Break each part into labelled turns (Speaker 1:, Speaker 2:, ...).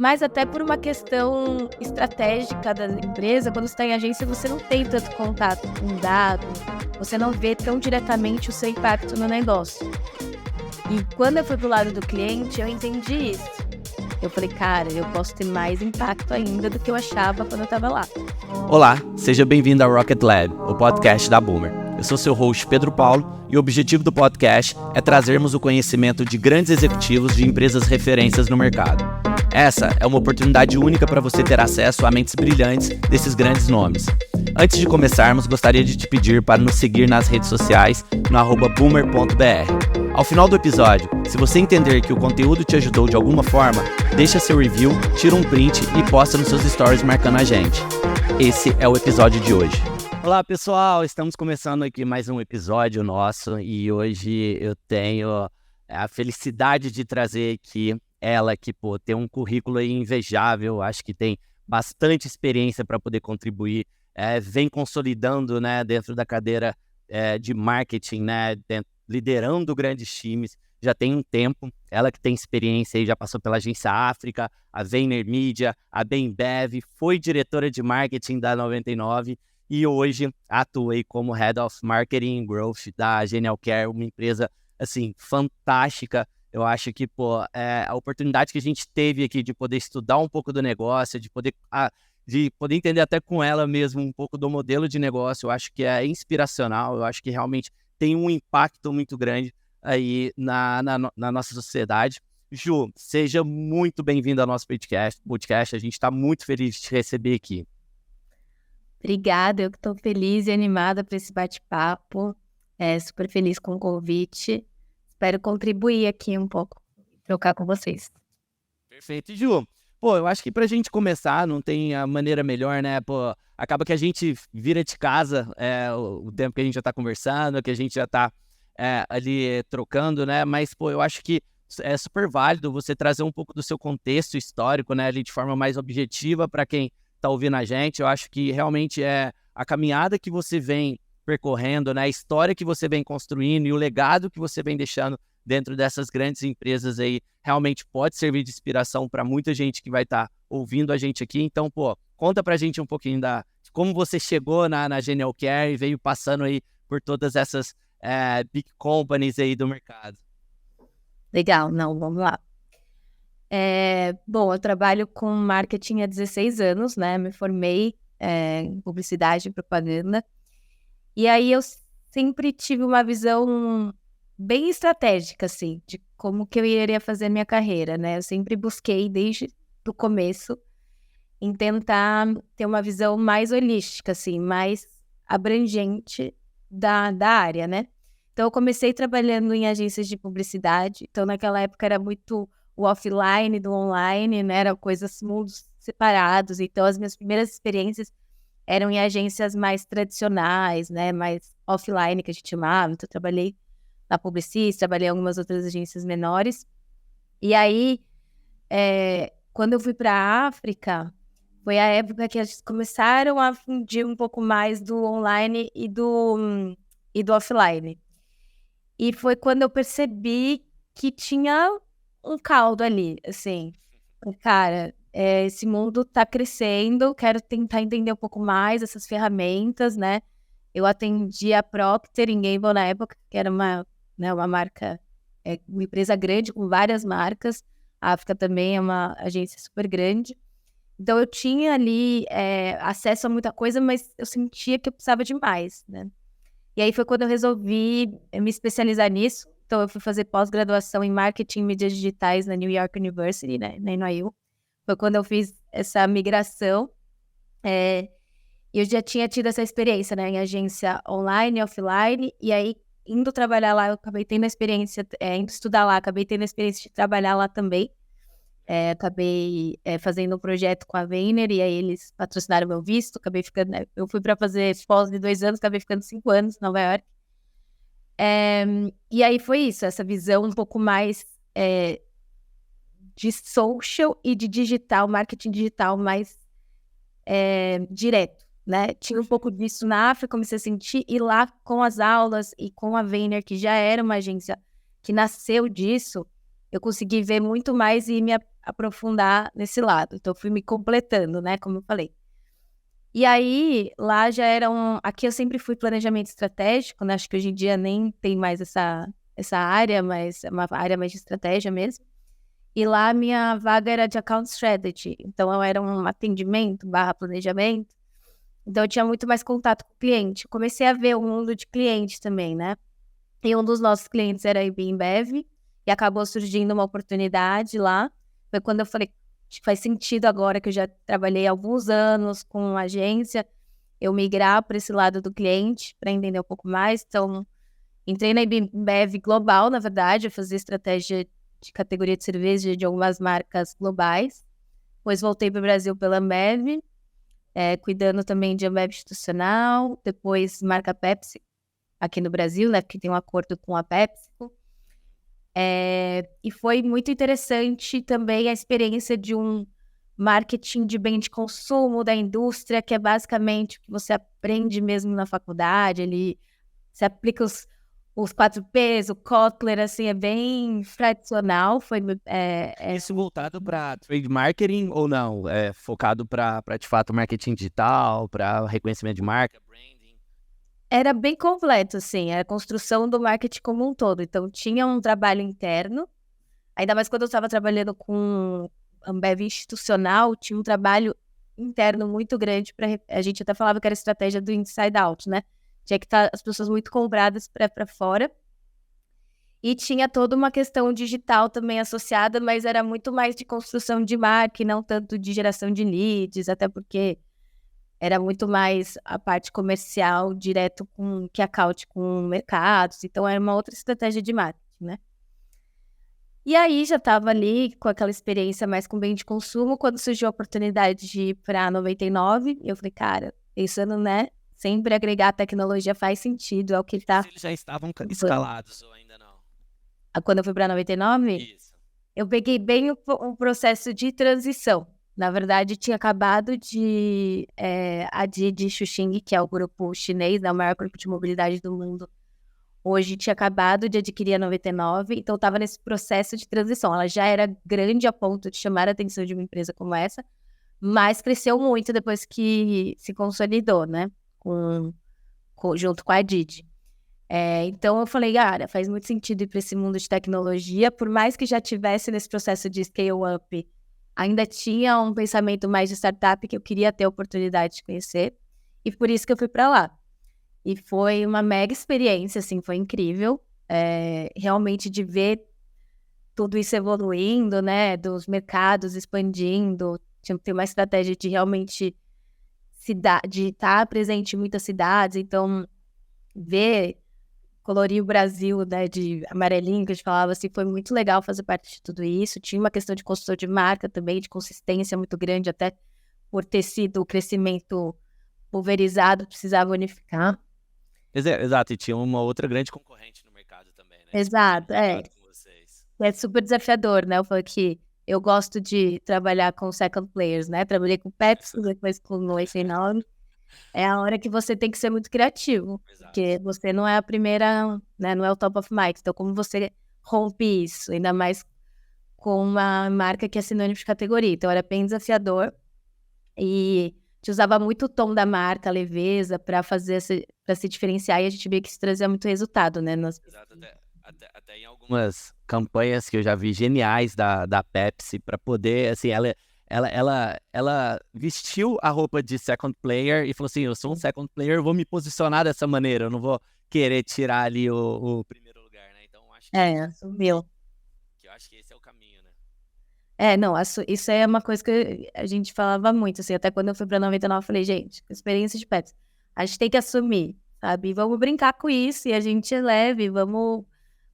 Speaker 1: Mas até por uma questão estratégica da empresa, quando você está em agência, você não tem tanto contato com dados, você não vê tão diretamente o seu impacto no negócio. E quando eu fui pro lado do cliente, eu entendi isso. Eu falei, cara, eu posso ter mais impacto ainda do que eu achava quando eu estava lá.
Speaker 2: Olá, seja bem-vindo ao Rocket Lab, o podcast da Boomer. Eu sou seu host Pedro Paulo e o objetivo do podcast é trazermos o conhecimento de grandes executivos de empresas referências no mercado. Essa é uma oportunidade única para você ter acesso a mentes brilhantes desses grandes nomes. Antes de começarmos, gostaria de te pedir para nos seguir nas redes sociais no @boomer.br. Ao final do episódio, se você entender que o conteúdo te ajudou de alguma forma, deixa seu review, tira um print e posta nos seus stories marcando a gente. Esse é o episódio de hoje. Olá pessoal, estamos começando aqui mais um episódio nosso e hoje eu tenho a felicidade de trazer aqui ela que tem um currículo aí invejável, acho que tem bastante experiência para poder contribuir, vem consolidando, né, dentro da cadeira de marketing, né, liderando grandes times, já tem um tempo, ela que tem experiência aí, já passou pela Agência África, a VaynerMedia, a Bembev, foi diretora de marketing da 99 e hoje atua aí como Head of Marketing and Growth da Genial Care, uma empresa, assim, fantástica. Eu acho que, a oportunidade que a gente teve aqui de poder estudar um pouco do negócio, de poder entender até com ela mesmo um pouco do modelo de negócio, eu acho que é inspiracional, eu acho que realmente tem um impacto muito grande aí na nossa sociedade. Ju, seja muito bem-vindo ao nosso podcast. A gente está muito feliz de te receber aqui.
Speaker 1: Obrigada, eu que estou feliz e animada para esse bate-papo, super feliz com o convite. Espero contribuir aqui um pouco, trocar com vocês.
Speaker 2: Perfeito. E Ju, eu acho que pra gente começar, não tem a maneira melhor, né? Acaba que a gente vira de casa o tempo que a gente já tá conversando, que a gente já tá ali trocando, né? Mas, eu acho que é super válido você trazer um pouco do seu contexto histórico, né? Ali de forma mais objetiva para quem tá ouvindo a gente. Eu acho que realmente é a caminhada que você vem percorrendo, né? A história que você vem construindo e o legado que você vem deixando dentro dessas grandes empresas aí, realmente pode servir de inspiração para muita gente que vai estar ouvindo a gente aqui. Então, conta pra gente um pouquinho de como você chegou na Genial Care e veio passando aí por todas essas big companies aí do mercado.
Speaker 1: Legal, vamos lá. Bom, eu trabalho com marketing há 16 anos, né? Me formei em publicidade e propaganda. E aí eu sempre tive uma visão bem estratégica, assim, de como que eu iria fazer minha carreira, né? Eu sempre busquei, desde o começo, em tentar ter uma visão mais holística, assim, mais abrangente da área, né? Então, eu comecei trabalhando em agências de publicidade. Então, naquela época, era muito o offline do online, né? Eram coisas, mundos separados. Então, as minhas primeiras experiências eram em agências mais tradicionais, né? Mais offline, que a gente chamava. Então, eu trabalhei na Publicis, trabalhei em algumas outras agências menores. E aí, quando eu fui para a África, foi a época que eles começaram a fundir um pouco mais do online e do offline. E foi quando eu percebi que tinha um caldo ali, assim. Cara, esse mundo tá crescendo, quero tentar entender um pouco mais essas ferramentas, né? Eu atendi a Procter & Gamble na época, que era uma marca, uma empresa grande com várias marcas. A África também é uma agência super grande. Então eu tinha ali acesso a muita coisa, mas eu sentia que eu precisava de mais, né? E aí foi quando eu resolvi me especializar nisso. Então eu fui fazer pós-graduação em marketing e mídias digitais na New York University, né, na NYU. Foi quando eu fiz essa migração. E eu já tinha tido essa experiência, né, em agência online e offline. E aí, indo trabalhar lá, eu acabei tendo a experiência, indo estudar lá, acabei tendo a experiência de trabalhar lá também. Acabei fazendo um projeto com a Vayner e aí eles patrocinaram meu visto, acabei ficando, né, eu fui para fazer pós de 2 anos, acabei ficando 5 anos em Nova York. E aí foi isso, essa visão um pouco mais de social e de digital, marketing digital mais direto, né? Tinha um pouco disso na África, comecei a sentir, e lá com as aulas e com a Vayner, que já era uma agência que nasceu disso, eu consegui ver muito mais e me aprofundar nesse lado. Então, fui me completando, né, como eu falei. E aí, lá já era aqui eu sempre fui planejamento estratégico, né, acho que hoje em dia nem tem mais essa área, mas é uma área mais de estratégia mesmo. E lá a minha vaga era de account strategy, então eu era um atendimento / planejamento, então eu tinha muito mais contato com o cliente. Eu comecei a ver o mundo de cliente também, né? E um dos nossos clientes era a IBM, e acabou surgindo uma oportunidade lá. Foi quando eu falei, acho que faz sentido agora que eu já trabalhei há alguns anos com agência, eu migrar para esse lado do cliente, para entender um pouco mais. Então, entrei na IBM Global, na verdade, eu fazia estratégia de categoria de cerveja de algumas marcas globais. Depois voltei para o Brasil pela Ambev, cuidando também de Ambev institucional, depois marca Pepsi, aqui no Brasil, né, porque tem um acordo com a PepsiCo. E foi muito interessante também a experiência de um marketing de bem de consumo da indústria, que é basicamente o que você aprende mesmo na faculdade, ali você aplica os 4Ps, o Kotler, assim, é bem tradicional.
Speaker 2: Isso voltado para trade marketing ou não? É focado para de fato marketing digital, para reconhecimento de marca, branding?
Speaker 1: Era bem completo, assim, era a construção do marketing como um todo. Então, tinha um trabalho interno, ainda mais quando eu estava trabalhando com Ambev institucional, tinha um trabalho interno muito grande. A gente até falava que era estratégia do inside out, né? Tinha que estar as pessoas muito compradas para fora. E tinha toda uma questão digital também associada, mas era muito mais de construção de marca e não tanto de geração de leads, até porque era muito mais a parte comercial direto com que account com mercados. Então, era uma outra estratégia de marketing, né? E aí, já estava ali com aquela experiência mais com bem de consumo, quando surgiu a oportunidade de ir para 99, eu falei, cara, pensando, né, sempre agregar tecnologia faz sentido, é o que está...
Speaker 2: Eles já estavam escalados ou ainda não?
Speaker 1: Quando eu fui para 99,
Speaker 2: Isso.
Speaker 1: eu peguei bem um processo de transição. Na verdade, tinha acabado a Didi Xuxing, que é o grupo chinês, né, o maior grupo de mobilidade do mundo, hoje tinha acabado de adquirir a 99, então estava nesse processo de transição. Ela já era grande a ponto de chamar a atenção de uma empresa como essa, mas cresceu muito depois que se consolidou, né, junto com a Didi. Então eu falei, cara, faz muito sentido ir para esse mundo de tecnologia, por mais que já tivesse nesse processo de scale-up, ainda tinha um pensamento mais de startup que eu queria ter a oportunidade de conhecer, e por isso que eu fui para lá. E foi uma mega experiência, assim, foi incrível, realmente de ver tudo isso evoluindo, né, dos mercados expandindo, tinha que ter uma estratégia de realmente de estar presente em muitas cidades, então ver... colorir o Brasil, né, de amarelinho, que a gente falava assim, foi muito legal fazer parte de tudo isso. Tinha uma questão de construção de marca também, de consistência muito grande, até por ter sido o crescimento pulverizado, precisava unificar.
Speaker 2: Exato, e tinha uma outra grande concorrente no mercado também, né?
Speaker 1: Exato,
Speaker 2: Com vocês.
Speaker 1: é super desafiador, né? Eu falei que eu gosto de trabalhar com second players, né? Trabalhei com Pepsi, depois com o Nove. É a hora que você tem que ser muito criativo,
Speaker 2: Exato.
Speaker 1: porque você não é a primeira, né, não é o top of mind. Então, como você rompe isso, ainda mais com uma marca que é sinônimo de categoria? Então, era bem desafiador e a gente usava muito o tom da marca, a leveza, para se diferenciar, e a gente via que isso trazia muito resultado, né?
Speaker 2: Exato, até em algumas campanhas que eu já vi geniais da Pepsi, para poder, assim, ela vestiu a roupa de second player e falou assim, eu sou um second player, eu vou me posicionar dessa maneira, eu não vou querer tirar ali o primeiro lugar, né? Então, acho que
Speaker 1: assumiu.
Speaker 2: eu acho que esse é o caminho, né?
Speaker 1: Não, isso é uma coisa que a gente falava muito, assim, até quando eu fui pra 99, eu falei, gente, experiência de Pepsi, a gente tem que assumir, sabe? Vamos brincar com isso, e a gente é leve, vamos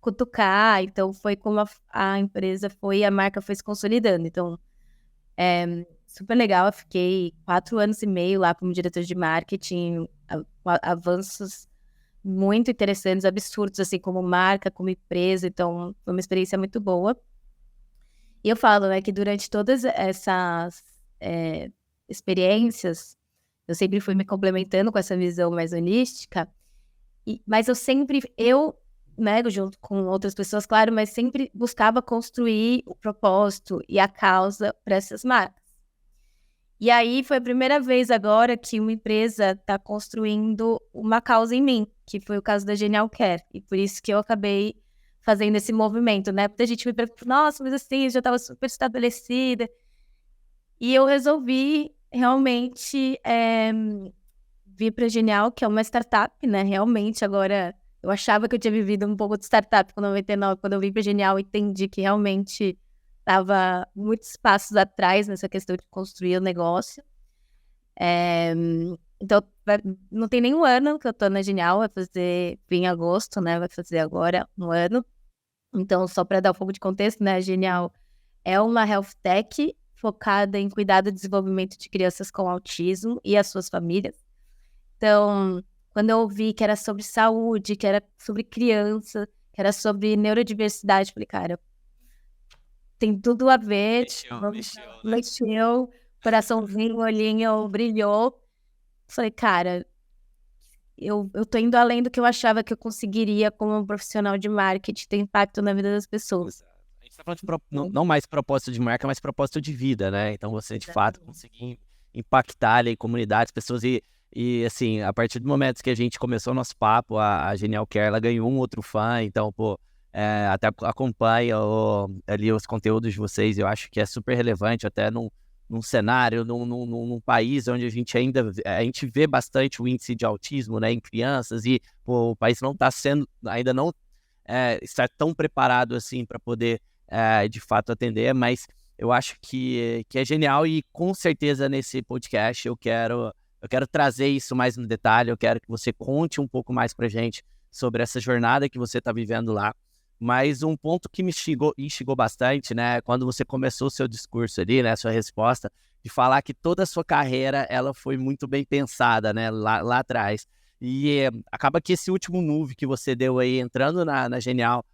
Speaker 1: cutucar. Então, foi como a empresa a marca foi se consolidando. Então, super legal, eu fiquei 4 anos e meio lá como diretor de marketing, avanços muito interessantes, absurdos, assim, como marca, como empresa. Então, foi uma experiência muito boa. E eu falo, né, que durante todas essas experiências, eu sempre fui me complementando com essa visão mais holística, mas eu né, junto com outras pessoas, claro, mas sempre buscava construir o propósito e a causa para essas marcas. E aí foi a primeira vez agora que uma empresa está construindo uma causa em mim, que foi o caso da Genial Care. E por isso que eu acabei fazendo esse movimento, né? Muita gente me pergunta, nossa, mas assim, eu já estava super estabelecida. E eu resolvi realmente vir para a Genial, que é uma startup, né? Realmente, agora, eu achava que eu tinha vivido um pouco de startup com 99, quando eu vim para a Genial, entendi que realmente estava muitos passos atrás nessa questão de construir o negócio. Então, não tem nenhum ano que eu tô na Genial, vim em agosto, né? Vai fazer agora um ano. Então, só para dar um pouco de contexto, né? A Genial é uma health tech focada em cuidado e desenvolvimento de crianças com autismo e as suas famílias. Então, quando eu ouvi que era sobre saúde, que era sobre criança, que era sobre neurodiversidade, falei, cara, tem tudo a ver. Mexeu, coraçãozinho, olhinho brilhou. Falei, cara, eu tô indo além do que eu achava que eu conseguiria como um profissional de marketing ter impacto na vida das pessoas.
Speaker 2: A gente tá falando de não mais propósito de marca, mas propósito de vida, né? Então você, de fato, conseguir impactar ali comunidades, pessoas e assim, a partir do momento que a gente começou o nosso papo, a Genial Care, ela ganhou um outro fã, então, pô, até acompanha ali os conteúdos de vocês, eu acho que é super relevante, até num cenário, num país onde a gente vê bastante o índice de autismo, né, em crianças, e pô, o país não está ainda não está tão preparado assim para poder de fato atender, mas eu acho que é genial e com certeza nesse podcast eu quero trazer isso mais no detalhe, eu quero que você conte um pouco mais pra gente sobre essa jornada que você está vivendo lá. Mas um ponto que me instigou bastante, né, quando você começou o seu discurso ali, né, sua resposta, de falar que toda a sua carreira, ela foi muito bem pensada, né, lá atrás. E acaba que esse último move que você deu aí, entrando na Genial,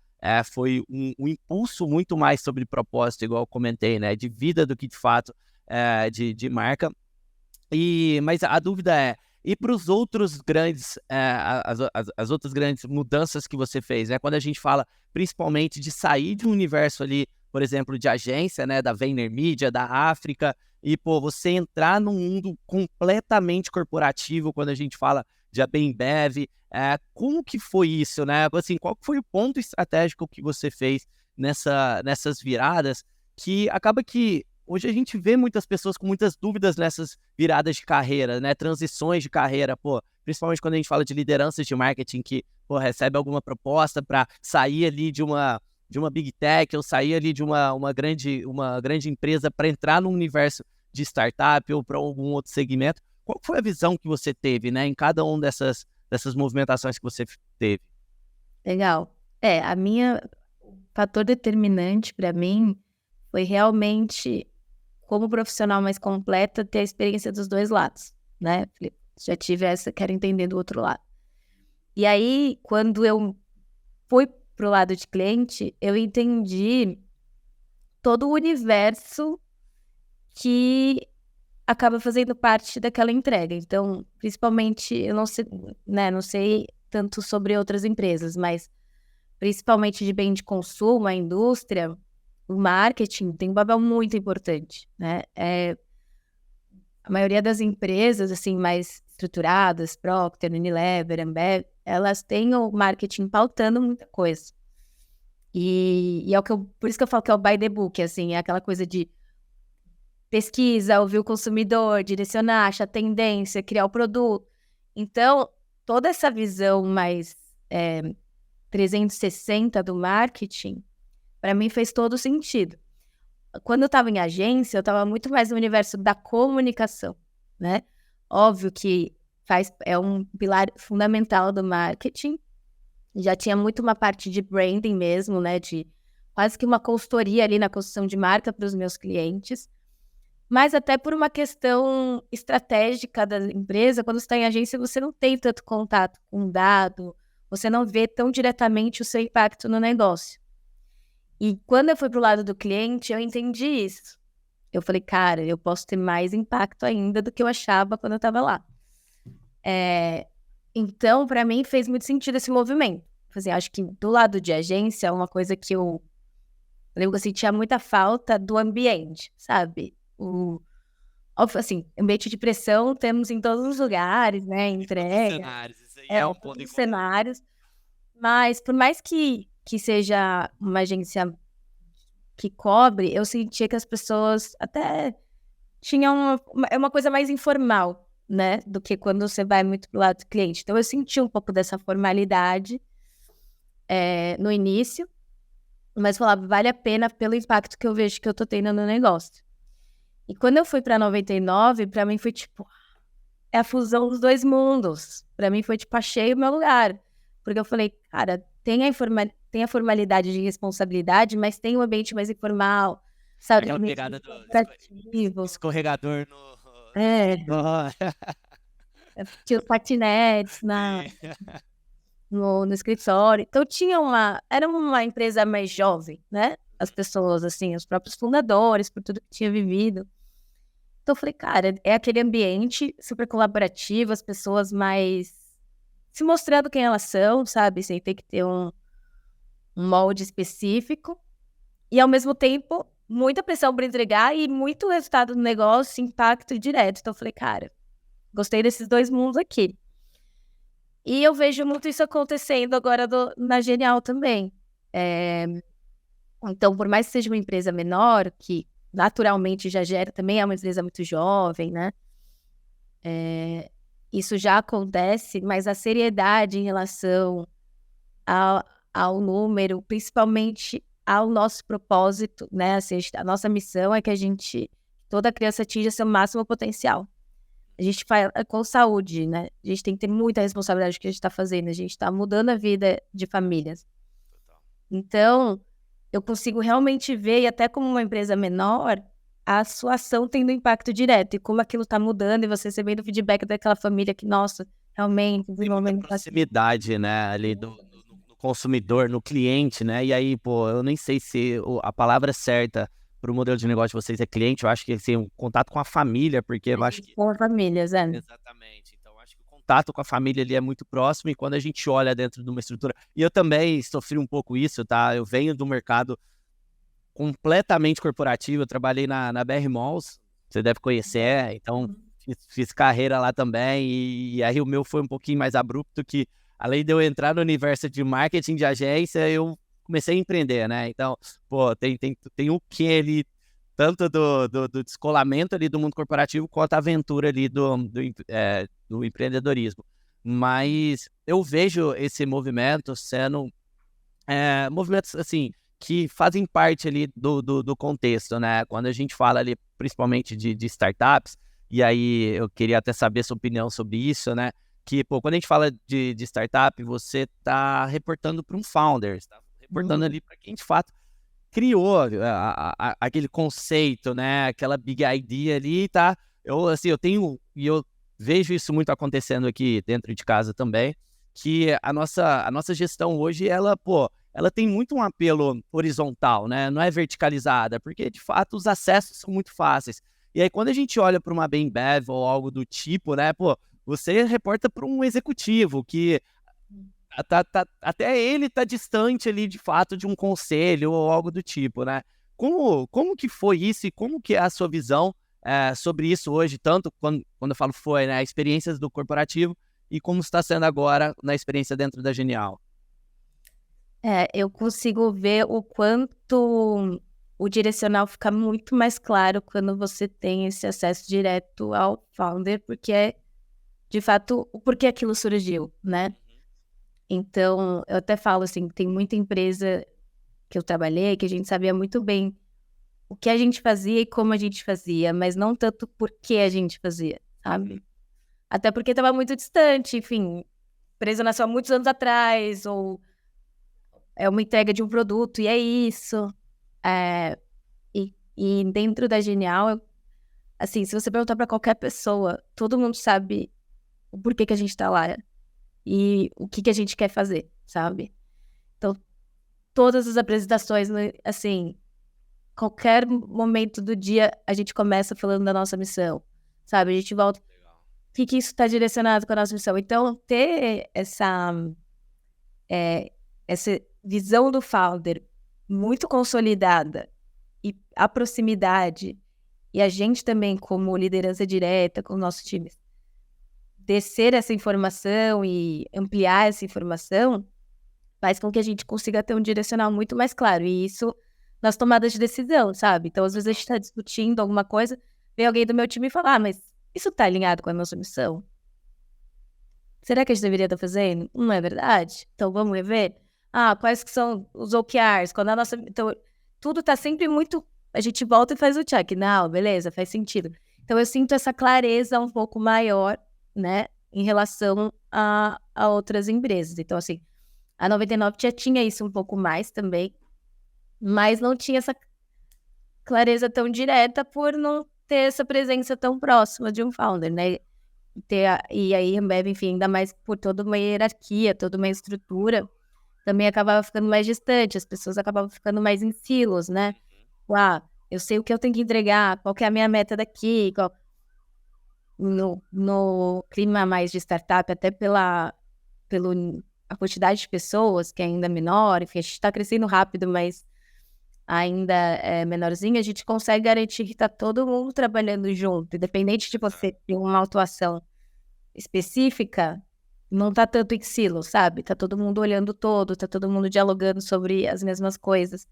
Speaker 2: foi um impulso muito mais sobre propósito, igual eu comentei, né, de vida do que de fato de marca. Mas a dúvida é, e para os outros grandes, as outras grandes mudanças que você fez, né? Quando a gente fala principalmente de sair de um universo ali, por exemplo, de agência, né? Da VaynerMedia, da África, e pô, você entrar num mundo completamente corporativo, quando a gente fala de Bembev, como que foi isso, né? Assim, qual foi o ponto estratégico que você fez nessas viradas, que acaba que hoje a gente vê muitas pessoas com muitas dúvidas nessas viradas de carreira, né? Transições de carreira, pô, principalmente quando a gente fala de lideranças de marketing que, pô, recebe alguma proposta para sair ali de uma big tech ou sair ali de uma grande empresa para entrar num universo de startup ou para algum outro segmento. Qual foi a visão que você teve, né, em cada uma dessas movimentações que você teve?
Speaker 1: Legal. O fator determinante para mim foi realmente, como profissional mais completa, ter a experiência dos dois lados, né? Já tive essa, quero entender do outro lado. E aí, quando eu fui pro lado de cliente, eu entendi todo o universo que acaba fazendo parte daquela entrega. Então, principalmente, eu não sei, né, não sei tanto sobre outras empresas, mas principalmente de bem de consumo, a indústria, o marketing tem um papel muito importante, né? A maioria das empresas, assim, mais estruturadas, Procter, Unilever, Ambev, elas têm o marketing pautando muita coisa. E é por isso que eu falo que é o by the book, assim, é aquela coisa de pesquisa, ouvir o consumidor, direcionar, achar tendência, criar o produto. Então, toda essa visão mais 360 do marketing, para mim fez todo sentido. Quando eu estava em agência, eu estava muito mais no universo da comunicação, né? Óbvio que é um pilar fundamental do marketing. Já tinha muito uma parte de branding mesmo, né? De quase que uma consultoria ali na construção de marca para os meus clientes. Mas até por uma questão estratégica da empresa, quando você está em agência, você não tem tanto contato com o dado, você não vê tão diretamente o seu impacto no negócio. E quando eu fui pro lado do cliente, eu entendi isso. Eu falei, cara, eu posso ter mais impacto ainda do que eu achava quando eu estava lá. Então, para mim, fez muito sentido esse movimento. assim, acho que do lado de agência, uma coisa que eu lembro que eu sentia muita falta do ambiente, sabe? Assim, ambiente de pressão temos em todos os lugares, né? Entrega,
Speaker 2: cenários, isso aí é um ponto
Speaker 1: todos os
Speaker 2: importante.
Speaker 1: cenários. Mas por mais que seja uma agência que cobre, eu sentia que as pessoas até tinham uma coisa mais informal, né? Do que quando você vai muito pro lado do cliente. Então eu senti um pouco dessa formalidade no início, mas falava, vale a pena pelo impacto que eu vejo que eu tô tendo no negócio. E quando eu fui pra 99, pra mim foi tipo, é a fusão dos dois mundos. Pra mim foi tipo, achei o meu lugar. Porque eu falei, cara, tem a formalidade de responsabilidade, mas tem um ambiente mais informal, sabe?
Speaker 2: Aquela pegada do
Speaker 1: Corporativos.
Speaker 2: escorregador no...
Speaker 1: Tinha os patinetes no escritório. Então era uma empresa mais jovem, né? As pessoas, assim, os próprios fundadores, por tudo que tinha vivido. Então eu falei, cara, é aquele ambiente super colaborativo, as pessoas mais se mostrando quem elas são, sabe? Sem ter que ter um molde específico. E ao mesmo tempo, muita pressão para entregar e muito resultado do negócio, impacto direto. Então eu falei, cara, gostei desses dois mundos aqui. E eu vejo muito isso acontecendo agora na Genial também. Então, por mais que seja uma empresa menor, que naturalmente já gera, também é uma empresa muito jovem, né? Isso já acontece, mas a seriedade em relação ao número, principalmente ao nosso propósito, né? Assim, a nossa missão é que toda criança atinja seu máximo potencial. A gente faz com saúde, né? A gente tem que ter muita responsabilidade do que a gente está fazendo. A gente está mudando a vida de famílias. Então, eu consigo realmente ver, e até como uma empresa menor, a sua ação tendo impacto direto. E como aquilo está mudando, e você recebendo feedback daquela família que, nossa, realmente...
Speaker 2: Tem muita proximidade, né? Ali do consumidor, no cliente, né? E aí, pô, eu nem sei se a palavra certa para o modelo de negócio de vocês é cliente, eu acho que assim, um contato com a família, porque eu acho que...
Speaker 1: Com famílias,
Speaker 2: Exatamente. Então, eu acho que o contato com a família ali é muito próximo e quando a gente olha dentro de uma estrutura... E eu também sofri um pouco isso, tá? Eu venho do mercado completamente corporativo, eu trabalhei na BR Malls, você deve conhecer, então fiz carreira lá também e aí o meu foi um pouquinho mais abrupto que, além de eu entrar no universo de marketing de agência, eu comecei a empreender, né? Então, pô, tem o que ali, tanto do descolamento ali do mundo corporativo, quanto a aventura ali do empreendedorismo. Mas eu vejo esse movimento sendo movimentos, assim, que fazem parte ali do contexto, né? Quando a gente fala ali, principalmente de startups, e aí eu queria até saber sua opinião sobre isso, né? Que, pô, quando a gente fala de startup, você tá reportando para um founder, você tá reportando ali para quem, de fato, criou aquele conceito, né? Aquela big idea ali, tá? Eu vejo isso muito acontecendo aqui dentro de casa também, que a nossa gestão hoje, ela tem muito um apelo horizontal, né? Não é verticalizada, porque, de fato, os acessos são muito fáceis. E aí, quando a gente olha para uma Bembev ou algo do tipo, né? Pô, você reporta para um executivo que até ele tá distante ali, de fato, de um conselho ou algo do tipo, né? Como que foi isso e como que é a sua visão sobre isso hoje, tanto quando eu falo foi, né? Experiências do corporativo e como está sendo agora na experiência dentro da Genial?
Speaker 1: Eu consigo ver o quanto o direcional fica muito mais claro quando você tem esse acesso direto ao founder, porque é, de fato, o porquê aquilo surgiu, né? Então, eu até falo assim, tem muita empresa que eu trabalhei que a gente sabia muito bem o que a gente fazia e como a gente fazia, mas não tanto por que a gente fazia, sabe? Até porque estava muito distante, enfim, a empresa nasceu há muitos anos atrás, ou é uma entrega de um produto, e é isso. E dentro da Genial, assim, se você perguntar para qualquer pessoa, todo mundo sabe o porquê que a gente tá lá e o que a gente quer fazer, sabe? Então, todas as apresentações, né, assim, qualquer momento do dia, a gente começa falando da nossa missão, sabe? A gente volta, o que isso está direcionado com a nossa missão? Então, ter essa visão do founder muito consolidada e a proximidade, e a gente também, como liderança direta com o nosso time, descer essa informação e ampliar essa informação, faz com que a gente consiga ter um direcional muito mais claro. E isso nas tomadas de decisão, sabe? Então, às vezes a gente está discutindo alguma coisa, vem alguém do meu time e fala, mas isso está alinhado com a nossa missão? Será que a gente deveria estar fazendo? Não é verdade? Então, vamos rever? Quais que são os OKRs? Quando a nossa... Então, tudo está sempre muito... A gente volta e faz o check. Não, beleza, faz sentido. Então, eu sinto essa clareza um pouco maior, né, em relação a outras empresas. Então, assim, a 99 já tinha isso um pouco mais também, mas não tinha essa clareza tão direta por não ter essa presença tão próxima de um founder, né? E aí, Ambev, enfim, ainda mais por toda uma hierarquia, toda uma estrutura, também acabava ficando mais distante, as pessoas acabavam ficando mais em silos, né? Eu sei o que eu tenho que entregar, qual que é a minha meta daqui, no clima mais de startup, até pela a quantidade de pessoas, que é ainda menor, enfim, a gente está crescendo rápido, mas ainda é menorzinho, a gente consegue garantir que está todo mundo trabalhando junto, independente de você ter uma atuação específica, não tá tanto em silo, sabe? Tá todo mundo olhando todo, tá todo mundo dialogando sobre as mesmas coisas.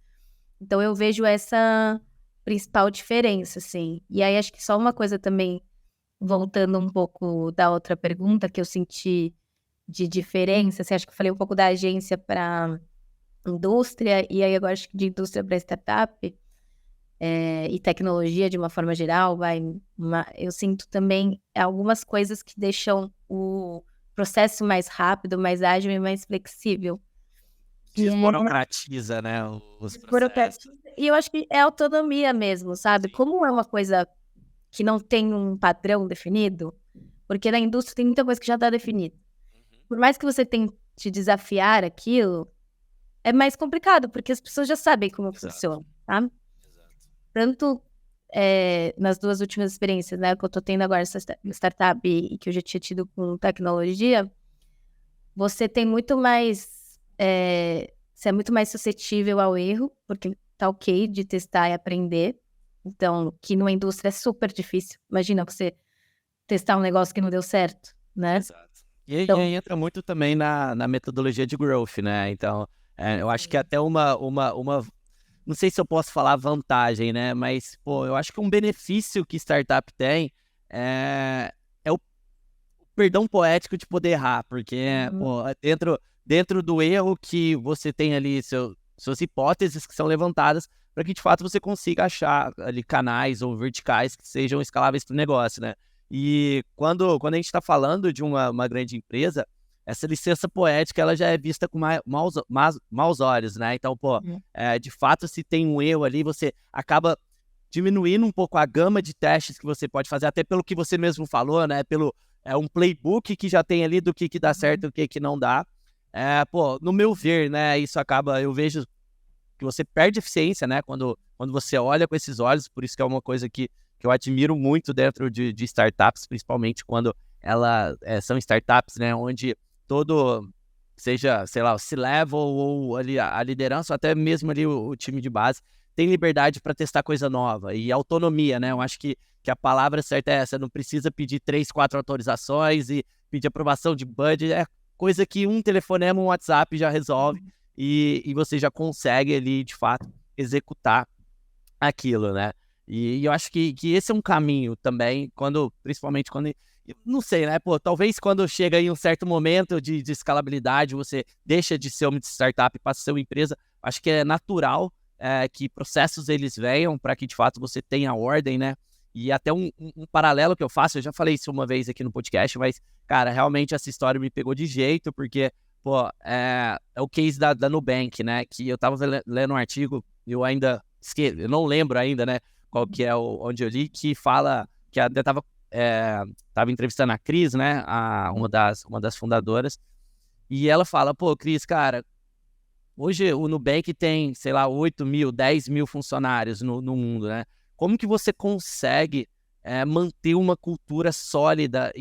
Speaker 1: Então eu vejo essa principal diferença, assim. E aí acho que só uma coisa também, voltando um pouco da outra pergunta que eu senti de diferença, assim, acho que eu falei um pouco da agência para indústria, e aí agora acho que de indústria para startup, e tecnologia de uma forma geral, eu sinto também algumas coisas que deixam o processo mais rápido, mais ágil e mais flexível.
Speaker 2: Desburocratiza, né, os processos.
Speaker 1: E eu acho que é autonomia mesmo, sabe? Como é uma coisa que não tem um padrão definido, porque na indústria tem muita coisa que já está definida. Por mais que você tente desafiar aquilo, é mais complicado, porque as pessoas já sabem como funciona, tá? Tanto nas duas últimas experiências, né, que eu tô tendo agora essa startup e que eu já tinha tido com tecnologia, você tem muito mais... você é muito mais suscetível ao erro, porque tá ok de testar e aprender. Então, que numa indústria é super difícil. Imagina você testar um negócio que não deu certo, né?
Speaker 2: Exato. E aí entra muito também na metodologia de growth, né? Então, eu acho que até uma não sei se eu posso falar vantagem, né? Mas, pô, eu acho que um benefício que startup tem é o perdão poético de poder errar, porque, pô, dentro do erro que você tem ali suas hipóteses que são levantadas para que, de fato, você consiga achar ali canais ou verticais que sejam escaláveis para o negócio, né? E quando a gente está falando de uma grande empresa, essa licença poética ela já é vista com maus olhos, né? Então, pô, de fato, se tem um erro ali, você acaba diminuindo um pouco a gama de testes que você pode fazer, até pelo que você mesmo falou, né? Pelo um playbook que já tem ali do que dá certo e o que não dá. Pô, no meu ver, né? Isso acaba, eu vejo que você perde eficiência, né? Quando você olha com esses olhos, por isso que é uma coisa que eu admiro muito dentro de startups, principalmente quando elas são startups, né? Onde seja, sei lá, o C-level ou ali a liderança, ou até mesmo ali o time de base, tem liberdade para testar coisa nova e autonomia, né? Eu acho que a palavra certa é essa, não precisa pedir 3, 4 autorizações e pedir aprovação de budget, é coisa que um telefonema, um WhatsApp já resolve e você já consegue ali, de fato, executar aquilo, né? E eu acho que esse é um caminho também, principalmente quando... Não sei, né? Pô, talvez quando chega aí um certo momento de escalabilidade, você deixa de ser uma startup e passa a ser uma empresa. Acho que é natural que processos eles venham para que, de fato, você tenha ordem, né? E até um paralelo que eu faço, eu já falei isso uma vez aqui no podcast, mas, cara, realmente essa história me pegou de jeito, porque, pô, é o case da Nubank, né? Que eu tava lendo um artigo, eu não lembro ainda, né? Qual que é onde eu li, que fala que até tava entrevistando a Cris, né, uma das fundadoras, e ela fala, pô, Cris, cara, hoje o Nubank tem, sei lá, 8 mil, 10 mil funcionários no mundo, né? Como que você consegue manter uma cultura sólida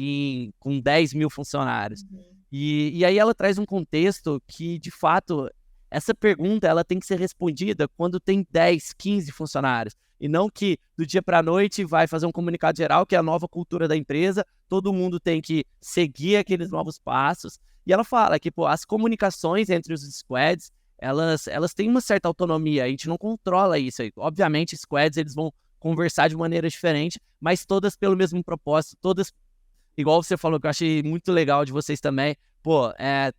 Speaker 2: com 10 mil funcionários? E aí ela traz um contexto que, de fato, essa pergunta ela tem que ser respondida quando tem 10, 15 funcionários. E não que do dia para a noite vai fazer um comunicado geral, que é a nova cultura da empresa, todo mundo tem que seguir aqueles novos passos. E ela fala que as comunicações entre os squads, elas têm uma certa autonomia, a gente não controla isso. Obviamente, squads eles vão conversar de maneira diferente, mas todas pelo mesmo propósito, todas, igual você falou, que eu achei muito legal de vocês também,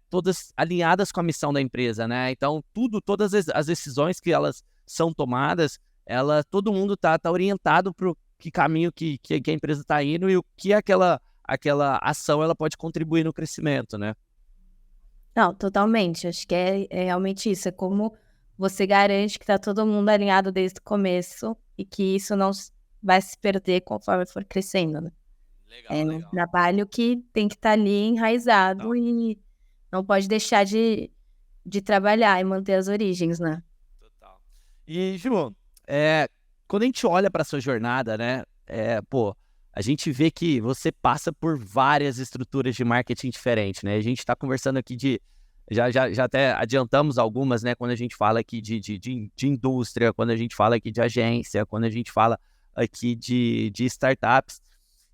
Speaker 2: todas alinhadas com a missão da empresa, né? Então, todas as decisões que elas são tomadas, todo mundo tá orientado para que caminho que a empresa está indo e o que aquela ação ela pode contribuir no crescimento, né?
Speaker 1: Não, totalmente. Acho que é realmente isso. É como você garante que está todo mundo alinhado desde o começo e que isso não vai se perder conforme for crescendo, né?
Speaker 2: Legal,
Speaker 1: É um trabalho que tem que estar ali enraizado e não pode deixar de trabalhar e manter as origens, né?
Speaker 2: Total. E, Ju, quando a gente olha para sua jornada, né, a gente vê que você passa por várias estruturas de marketing diferentes, né? A gente está conversando aqui já até adiantamos algumas, né? Quando a gente fala aqui de indústria, quando a gente fala aqui de agência, quando a gente fala aqui de startups.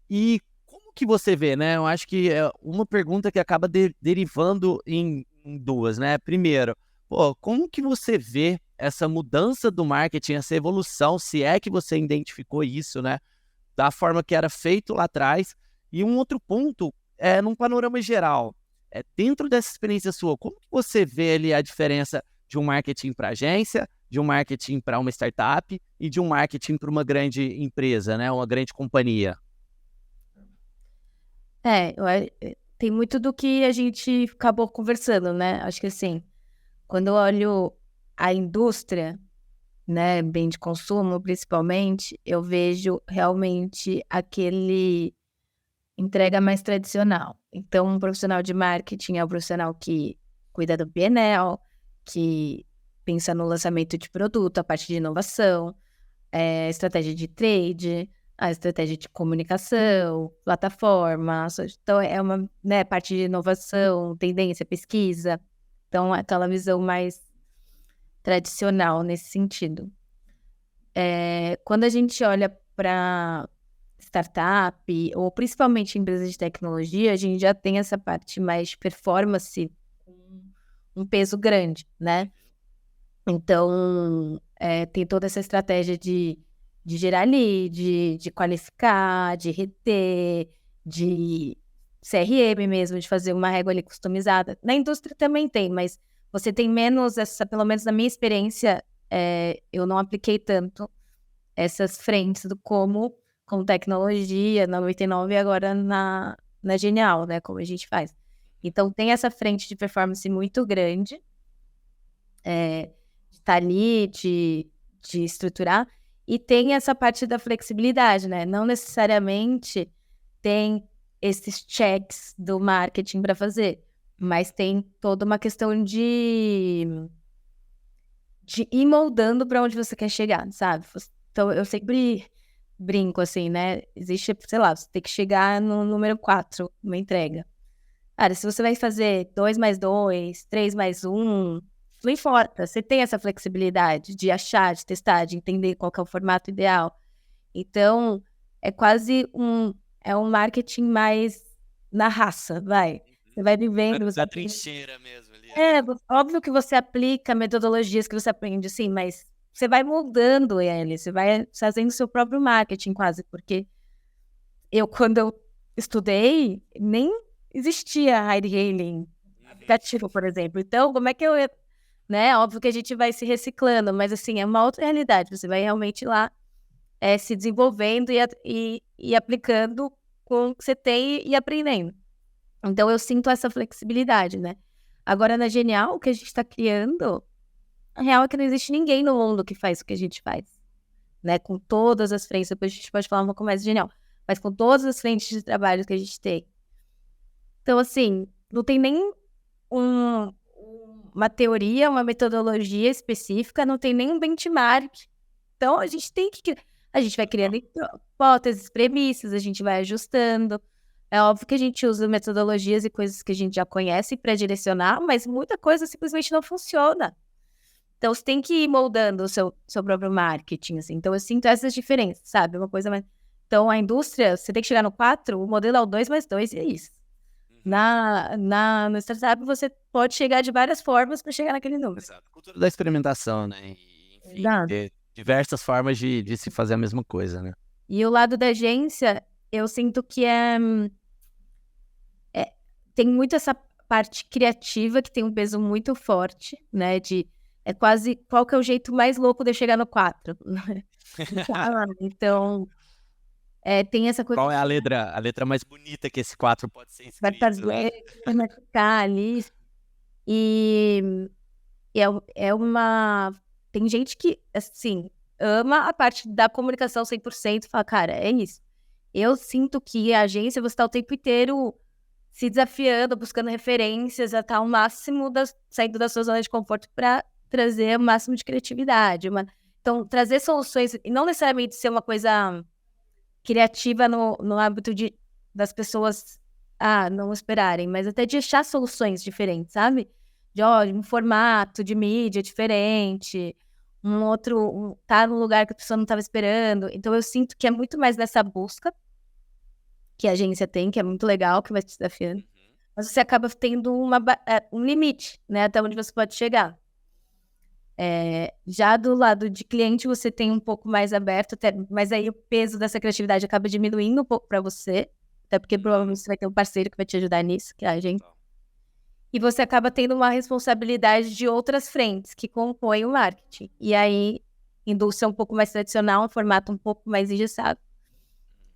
Speaker 2: E como que você vê, né? Eu acho que é uma pergunta que acaba derivando em duas, né? Primeiro, como que você vê essa mudança do marketing, essa evolução, se é que você identificou isso, né? Da forma que era feito lá atrás. E um outro ponto, num panorama geral, dentro dessa experiência sua, como que você vê ali a diferença de um marketing para agência, de um marketing para uma startup e de um marketing para uma grande empresa, né? Uma grande companhia?
Speaker 1: Tem muito do que a gente acabou conversando, né? Acho que assim, quando eu olho a indústria, né, bem de consumo principalmente, eu vejo realmente aquele entrega mais tradicional. Então, um profissional de marketing é o profissional que cuida do PNL, que pensa no lançamento de produto, a parte de inovação, estratégia de trade, a estratégia de comunicação, plataforma. Então, é uma, né, parte de inovação, tendência, pesquisa. Então, é aquela visão mais tradicional nesse sentido. Quando a gente olha para startup, ou principalmente empresas de tecnologia, a gente já tem essa parte mais de performance com um peso grande, né? Então, tem toda essa estratégia de gerar lead, de qualificar, de reter, de CRM mesmo, de fazer uma régua ali customizada. Na indústria também tem, mas você tem menos pelo menos na minha experiência, eu não apliquei tanto essas frentes do como com tecnologia, na 99 e agora na Genial, né, como a gente faz. Então, tem essa frente de performance muito grande, de estar ali, de estruturar, e tem essa parte da flexibilidade, né? Não necessariamente tem esses checks do marketing para fazer, mas tem toda uma questão de ir moldando para onde você quer chegar, sabe? Então, eu sempre brinco assim, né? Existe, sei lá, você tem que chegar no número 4, uma entrega. Cara, se você vai fazer 2+2, 3+1, não importa, você tem essa flexibilidade de achar, de testar, de entender qual que é o formato ideal. Então, é quase um marketing mais na raça, vai. Você vai vivendo...
Speaker 2: Da trincheira mesmo ali.
Speaker 1: Óbvio que você aplica metodologias que você aprende, sim, mas você vai moldando ele, você vai fazendo seu próprio marketing quase, porque quando eu estudei, nem existia ride-hailing aplicativo, por exemplo. Então, como é que eu... Né? Óbvio que a gente vai se reciclando, mas assim, é uma outra realidade. Você vai realmente lá se desenvolvendo e aplicando com o que você tem e aprendendo. Então, eu sinto essa flexibilidade, né? Agora, na Genial, o que a gente está criando, a real é que não existe ninguém no mundo que faz o que a gente faz, né? Com todas as frentes, depois a gente pode falar um pouco mais de Genial, mas com todas as frentes de trabalho que a gente tem. Então, assim, não tem nem uma teoria, uma metodologia específica, não tem nenhum benchmark. Então, a gente vai criando hipóteses, premissas, a gente vai ajustando. É óbvio que a gente usa metodologias e coisas que a gente já conhece para direcionar, mas muita coisa simplesmente não funciona. Então, você tem que ir moldando o seu próprio marketing, assim. Então, eu sinto essas diferenças, sabe? Uma coisa mais... Então, a indústria, você tem que chegar no 4, o modelo é o 2+2 e é isso. No startup, você pode chegar de várias formas para chegar naquele número.
Speaker 2: Exato. Cultura da experimentação, né? E, enfim,
Speaker 1: Exato.
Speaker 2: ter diversas formas de se fazer a mesma coisa, né?
Speaker 1: E o lado da agência, eu sinto que tem muito essa parte criativa que tem um peso muito forte, né? É quase qual que é o jeito mais louco de eu chegar no 4. Então, tem essa coisa.
Speaker 2: Qual é a letra mais bonita que esse 4 pode ser
Speaker 1: Vai
Speaker 2: escrito, né?
Speaker 1: fazer, vai ficar ali. E é uma... Tem gente que, assim, ama a parte da comunicação 100%, fala, cara, é isso. Eu sinto que a agência, você está o tempo inteiro se desafiando, buscando referências, até o máximo, saindo da sua zona de conforto para trazer o máximo de criatividade. Então, trazer soluções, e não necessariamente ser uma coisa criativa no âmbito das pessoas não esperarem, mas até de achar soluções diferentes, sabe? Um formato de mídia diferente, tá num lugar que a pessoa não estava esperando. Então, eu sinto que é muito mais nessa busca que a agência tem, que é muito legal, que vai te desafiando. Mas você acaba tendo um limite, né? Até onde você pode chegar. Já do lado de cliente, você tem um pouco mais aberto, mas aí o peso dessa criatividade acaba diminuindo um pouco para você, até porque provavelmente você vai ter um parceiro que vai te ajudar nisso, que é a gente. E você acaba tendo uma responsabilidade de outras frentes que compõem o marketing. E aí, indústria um pouco mais tradicional, um formato um pouco mais engessado.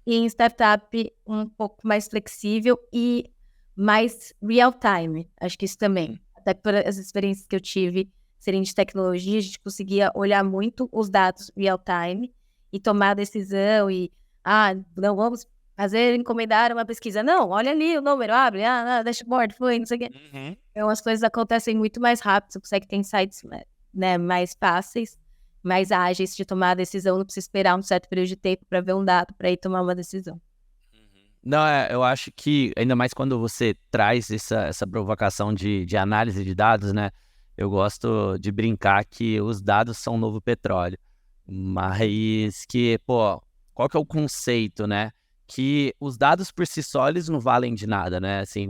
Speaker 1: E em startup, um pouco mais flexível e mais real time. Acho que isso também. Até por as experiências que eu tive serem de tecnologia, a gente conseguia olhar muito os dados real time e tomar a decisão e, não vamos encomendar uma pesquisa. Não, olha ali o número, abre, dashboard, foi, não sei o quê. Então, as coisas acontecem muito mais rápido, você consegue ter insights, né, mais fáceis, mais ágeis de tomar a decisão, não precisa esperar um certo período de tempo para ver um dado, para ir tomar uma decisão.
Speaker 2: Não, eu acho que, ainda mais quando você traz essa provocação de análise de dados, né? Eu gosto de brincar que os dados são o novo petróleo. Mas que, qual que é o conceito, né? Que os dados por si só, eles não valem de nada, né? Assim,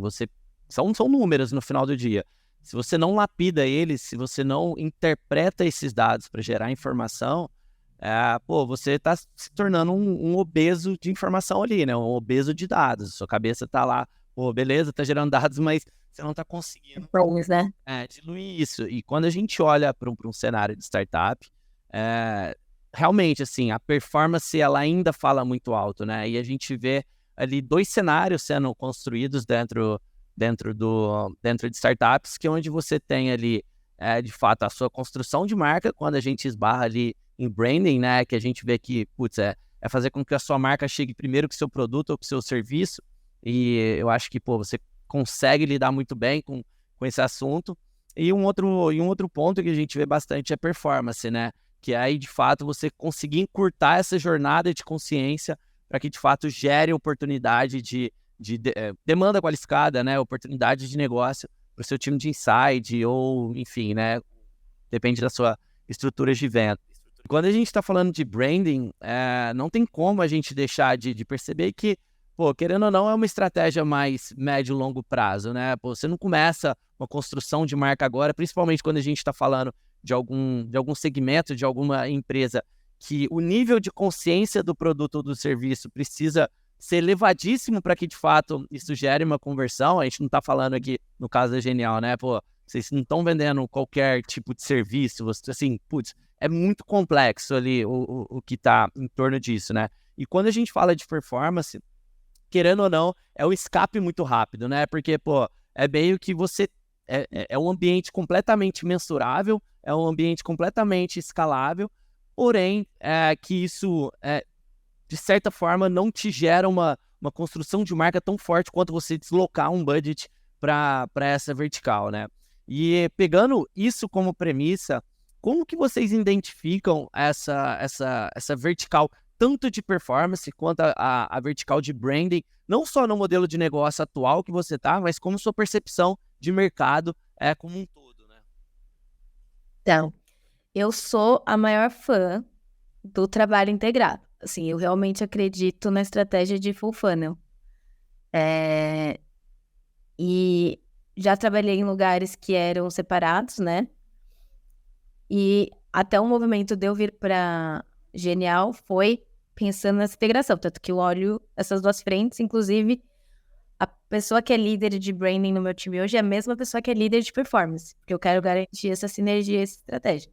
Speaker 2: são números no final do dia. Se você não lapida eles, se você não interpreta esses dados para gerar informação, você está se tornando um obeso de informação ali, né? Um obeso de dados. Sua cabeça está lá, beleza, está gerando dados, mas você não está conseguindo diluir isso. E quando a gente olha para um cenário de startup, realmente, assim, a performance ela ainda fala muito alto, né? E a gente vê ali 2 cenários sendo construídos dentro de startups, que é onde você tem ali, de fato, a sua construção de marca, quando a gente esbarra ali em branding, né? Que a gente vê que, é fazer com que a sua marca chegue primeiro com o seu produto ou com o seu serviço. E eu acho que, você consegue lidar muito bem com esse assunto. E um outro ponto que a gente vê bastante é performance, né? Que aí, de fato, você conseguir encurtar essa jornada de consciência para que, de fato, gere oportunidade de demanda qualificada, né? Oportunidade de negócio para o seu time de insight ou, enfim, né? Depende da sua estrutura de venda. Quando a gente está falando de branding, não tem como a gente deixar de perceber que, querendo ou não, é uma estratégia mais médio e longo prazo, né? Você não começa uma construção de marca agora, principalmente quando a gente está falando de algum segmento, de alguma empresa, que o nível de consciência do produto ou do serviço precisa ser elevadíssimo para que, de fato, isso gere uma conversão. A gente não está falando aqui, no caso da Genial, né? Vocês não estão vendendo qualquer tipo de serviço, assim, é muito complexo ali o que está em torno disso, né? E quando a gente fala de performance, querendo ou não, é um escape muito rápido, né? Porque, é meio que você... É um ambiente completamente mensurável, é um ambiente completamente escalável, porém, que isso, de certa forma, não te gera uma construção de marca tão forte quanto você deslocar um budget para essa vertical, né? E pegando isso como premissa, como que vocês identificam essa vertical, tanto de performance quanto a vertical de branding, não só no modelo de negócio atual que você está, mas como sua percepção de mercado como um todo, né?
Speaker 1: Então, eu sou a maior fã do trabalho integrado. Assim, eu realmente acredito na estratégia de full funnel. E já trabalhei em lugares que eram separados, né? E até o movimento de eu vir para Genial foi pensando nessa integração. Tanto que eu olho essas duas frentes, inclusive a pessoa que é líder de branding no meu time hoje é a mesma pessoa que é líder de performance, porque eu quero garantir essa sinergia, essa estratégia.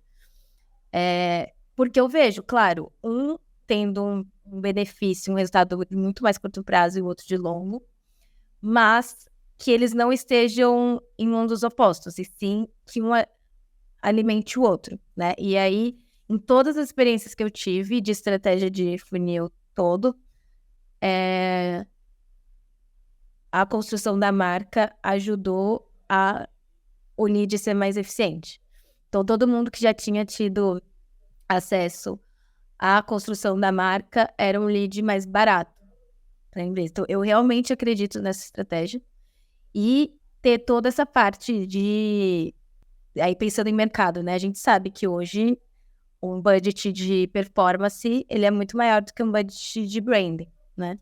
Speaker 1: Porque eu vejo, claro, um tendo um benefício, um resultado de muito mais curto prazo e o outro de longo, mas que eles não estejam em mundos opostos, e sim que um alimente o outro, né? E aí, em todas as experiências que eu tive de estratégia de funil todo, a construção da marca ajudou o lead ser mais eficiente. Então, todo mundo que já tinha tido acesso à construção da marca era um lead mais barato para a empresa. Então, eu realmente acredito nessa estratégia. E ter toda essa parte de... Aí, pensando em mercado, né? A gente sabe que hoje um budget de performance, ele é muito maior do que um budget de branding, né?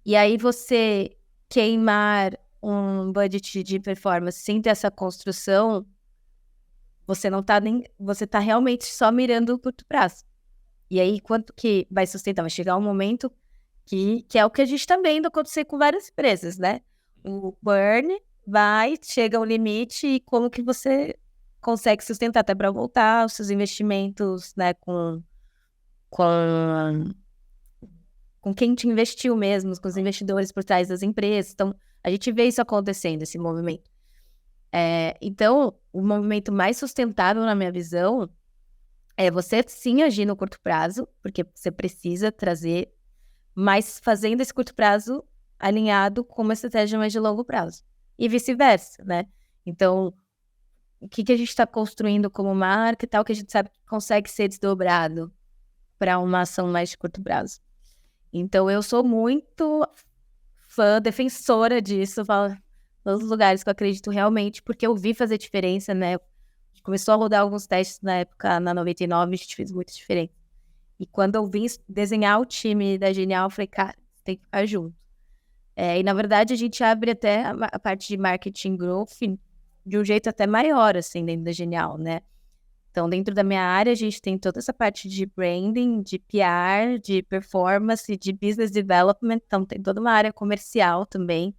Speaker 1: E aí, você queimar um budget de performance sem ter essa construção, você não tá nem... Você tá realmente só mirando o curto prazo. E aí, quanto que vai sustentar? Vai chegar um momento que é o que a gente tá vendo acontecer com várias empresas, né? O burn chega ao limite e como que você consegue sustentar até para voltar os seus investimentos, né? Com quem te investiu mesmo, com os investidores por trás das empresas. Então, a gente vê isso acontecendo, esse movimento. Então, o movimento mais sustentável, na minha visão, é você sim agir no curto prazo, porque você precisa trazer, mas fazendo esse curto prazo alinhado com uma estratégia mais de longo prazo. E vice-versa, né? Então, o que a gente está construindo como marca e tal, que a gente sabe que consegue ser desdobrado para uma ação mais de curto prazo. Então, eu sou muito fã, defensora disso, falo nos lugares que eu acredito realmente, porque eu vi fazer diferença, né? A gente começou a rodar alguns testes na época, na 99, a gente fez muita diferença. E quando eu vim desenhar o time da Genial, eu falei, cara, você tem que ficar junto. E, na verdade, a gente abre até a parte de marketing growth de um jeito até maior, assim, dentro da Genial, né? Então, dentro da minha área, a gente tem toda essa parte de branding, de PR, de performance, de business development. Então, tem toda uma área comercial também.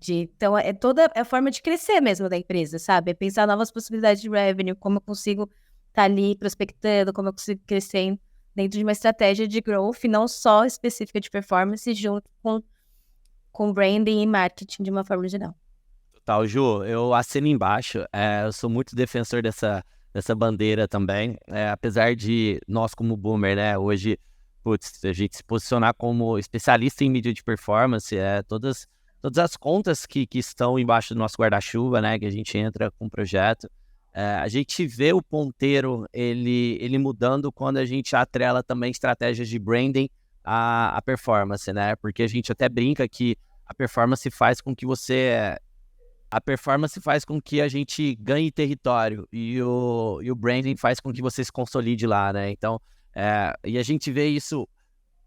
Speaker 1: Então, é toda a forma de crescer mesmo da empresa, sabe? É pensar novas possibilidades de revenue, como eu consigo estar ali prospectando, como eu consigo crescer dentro de uma estratégia de growth, não só específica de performance, junto com branding e marketing de uma forma geral.
Speaker 2: Total, Ju, eu assino embaixo, eu sou muito defensor dessa bandeira também, apesar de nós como Boomer, né, hoje, putz, a gente se posicionar como especialista em mídia de performance, todas as contas que estão embaixo do nosso guarda-chuva, né, que a gente entra com o projeto, a gente vê o ponteiro, ele mudando quando a gente atrela também estratégias de branding à performance, né, porque a gente até brinca que a performance faz com que a gente ganhe território e o branding faz com que você se consolide lá, né? Então, e a gente vê isso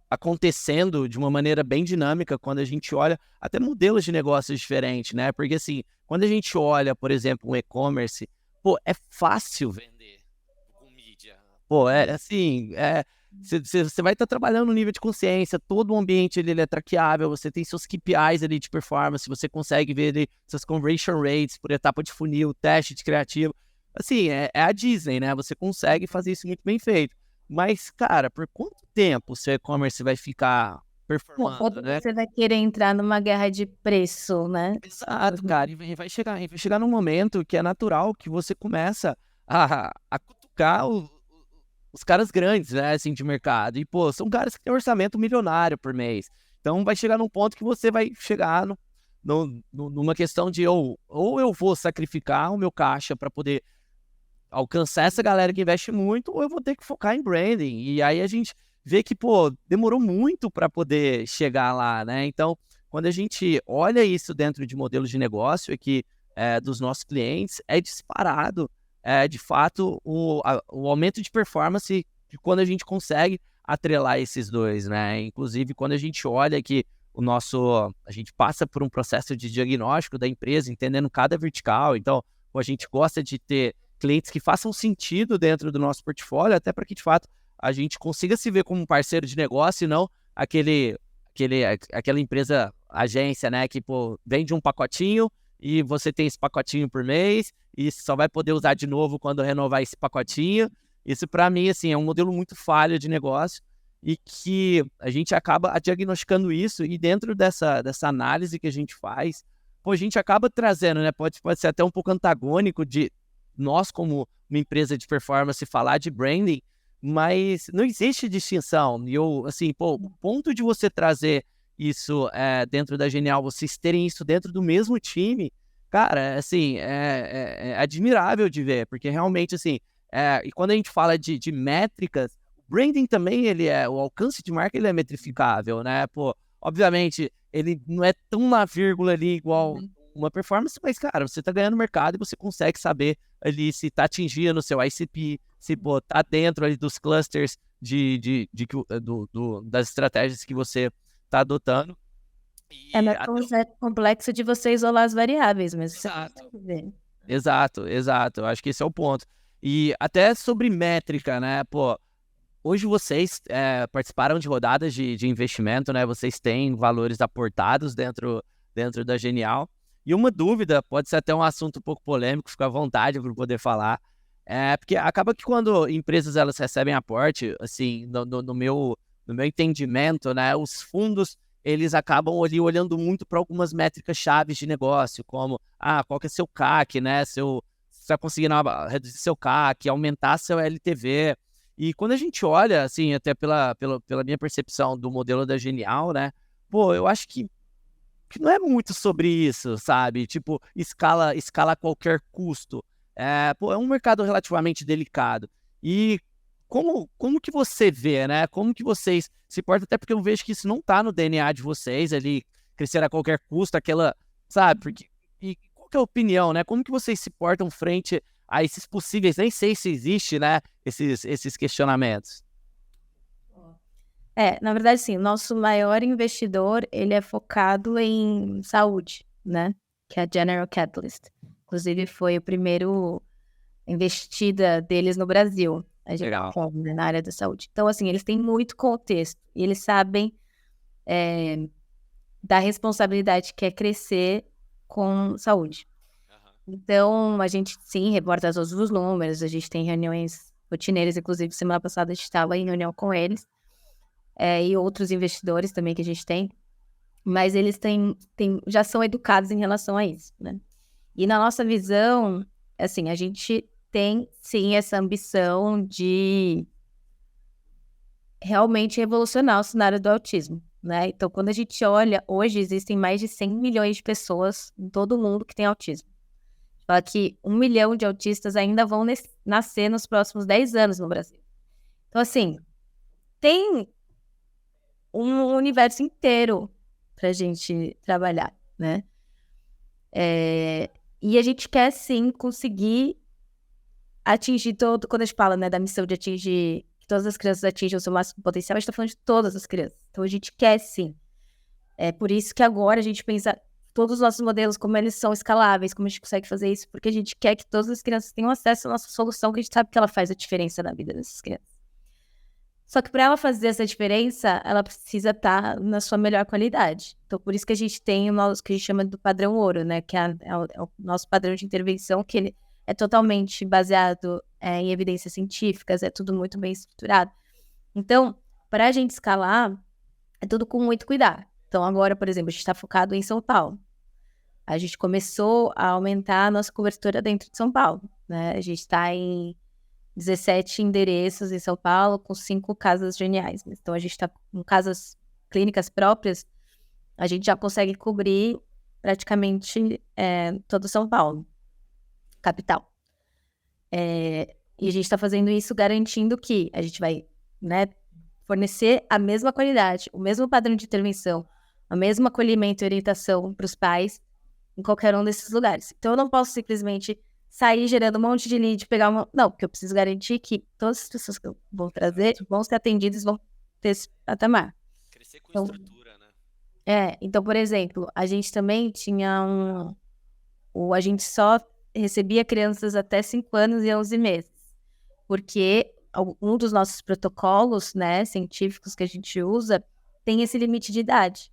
Speaker 2: acontecendo de uma maneira bem dinâmica quando a gente olha até modelos de negócios diferentes, né? Porque assim, quando a gente olha, por exemplo, um e-commerce, pô, é fácil vender com mídia. Pô, você vai estar trabalhando no nível de consciência, todo o ambiente ele é traqueável, você tem seus KPIs ali de performance, você consegue ver ali seus conversion rates por etapa de funil, teste de criativo. Assim, é a Disney, né? Você consegue fazer isso muito bem feito. Mas, cara, por quanto tempo o seu e-commerce vai ficar performando, né?
Speaker 1: Você vai querer entrar numa guerra de preço, né?
Speaker 2: Exato, cara. E vai chegar num momento que é natural que você começa a cutucar os caras grandes, né, assim, de mercado. E, pô, são caras que têm orçamento milionário por mês. Então, vai chegar num ponto que você vai chegar numa questão de ou eu vou sacrificar o meu caixa para poder alcançar essa galera que investe muito, ou eu vou ter que focar em branding. E aí a gente vê que, pô, demorou muito para poder chegar lá, né? Então, quando a gente olha isso dentro de modelos de negócio, dos nossos clientes, é disparado de fato, o aumento de performance de quando a gente consegue atrelar esses dois, né? Inclusive, quando a gente olha que a gente passa por um processo de diagnóstico da empresa, entendendo cada vertical. Então, a gente gosta de ter clientes que façam sentido dentro do nosso portfólio, até para que, de fato, a gente consiga se ver como um parceiro de negócio e não aquela empresa, agência, né, que vende um pacotinho e você tem esse pacotinho por mês e só vai poder usar de novo quando renovar esse pacotinho. Isso, para mim, assim, é um modelo muito falho de negócio e que a gente acaba diagnosticando isso, e dentro dessa análise que a gente faz, a gente acaba trazendo, né, pode ser até um pouco antagônico de nós, como uma empresa de performance, falar de branding, mas não existe distinção. E assim, o ponto de você trazer isso dentro da Genial, vocês terem isso dentro do mesmo time, cara, assim, é admirável de ver, porque realmente, assim, e quando a gente fala de métricas, branding também, o alcance de marca, ele é metrificável, né? Obviamente, ele não é tão na vírgula ali igual uma performance, mas, cara, você tá ganhando mercado e você consegue saber ali se tá atingindo o seu ICP, se tá dentro ali dos clusters das estratégias que você tá adotando.
Speaker 1: Não é tão complexo de você isolar as variáveis, mas você consegue ver.
Speaker 2: Exato. Eu acho que esse é o ponto. E até sobre métrica, né? Hoje vocês participaram de rodadas de investimento, né? Vocês têm valores aportados dentro da Genial. E uma dúvida, pode ser até um assunto um pouco polêmico, fica à vontade para poder falar, porque acaba que quando empresas elas recebem aporte, assim, no meu entendimento, né? Os fundos, eles acabam ali olhando muito para algumas métricas chaves de negócio, como, qual que é seu CAC, né? Você está conseguindo reduzir seu CAC, aumentar seu LTV. E quando a gente olha, assim, até pela minha percepção do modelo da Genial, né? Eu acho que não é muito sobre isso, sabe? Tipo, escala a qualquer custo. É um mercado relativamente delicado. E como que você vê, né? Como que vocês se portam? Até porque eu vejo que isso não tá no DNA de vocês, ali, crescer a qualquer custo, sabe? E qual que é a opinião, né? Como que vocês se portam frente a esses possíveis, nem sei se existe, né, esses questionamentos?
Speaker 1: Na verdade, sim, o nosso maior investidor, ele é focado em saúde, né, que é a General Catalyst. Inclusive, foi o primeiro investida deles no Brasil,
Speaker 2: Legal.
Speaker 1: Na área da saúde. Então, assim, eles têm muito contexto e eles sabem da responsabilidade que é crescer com saúde. Então, a gente, sim, reporta todos os números, a gente tem reuniões rotineiras, inclusive, semana passada a gente estava em reunião com eles, e outros investidores também que a gente tem, mas eles já são educados em relação a isso, né? E na nossa visão, assim, a gente tem, sim, essa ambição de realmente revolucionar o cenário do autismo, né? Então, quando a gente olha, hoje existem mais de 100 milhões de pessoas em todo o mundo que têm autismo. Fala que 1 milhão de autistas ainda vão nascer nos próximos 10 anos no Brasil. Então, assim, tem um universo inteiro pra gente trabalhar, né? E a gente quer, sim, conseguir atingir quando a gente fala, né, da missão de atingir, que todas as crianças atinjam o seu máximo potencial, a gente tá falando de todas as crianças. Então, a gente quer, sim. É por isso que agora a gente pensa todos os nossos modelos, como eles são escaláveis, como a gente consegue fazer isso, porque a gente quer que todas as crianças tenham acesso à nossa solução, que a gente sabe que ela faz a diferença na vida dessas crianças. Só que para ela fazer essa diferença, ela precisa estar na sua melhor qualidade. Então, por isso que a gente tem o nosso, que a gente chama do padrão ouro, né? Que é o nosso padrão de intervenção, que ele é totalmente baseado em evidências científicas, é tudo muito bem estruturado. Então, para a gente escalar, é tudo com muito cuidado. Então, agora, por exemplo, a gente está focado em São Paulo. A gente começou a aumentar a nossa cobertura dentro de São Paulo, né? A gente está em 17 endereços em São Paulo, com 5 casas geniais. Então, a gente está com casas clínicas próprias, a gente já consegue cobrir praticamente todo São Paulo, capital. E a gente está fazendo isso garantindo que a gente vai, né, fornecer a mesma qualidade, o mesmo padrão de intervenção, o mesmo acolhimento e orientação para os pais em qualquer um desses lugares. Então, eu não posso simplesmente sair gerando um monte de lead, pegar uma... Não, porque eu preciso garantir que todas as pessoas que eu vou trazer vão ser atendidas, vão ter esse patamar.
Speaker 2: Crescer com estrutura, né?
Speaker 1: Então, por exemplo, a gente também tinha a gente só recebia crianças até 5 anos e 11 meses, porque um dos nossos protocolos, né, científicos que a gente usa, tem esse limite de idade.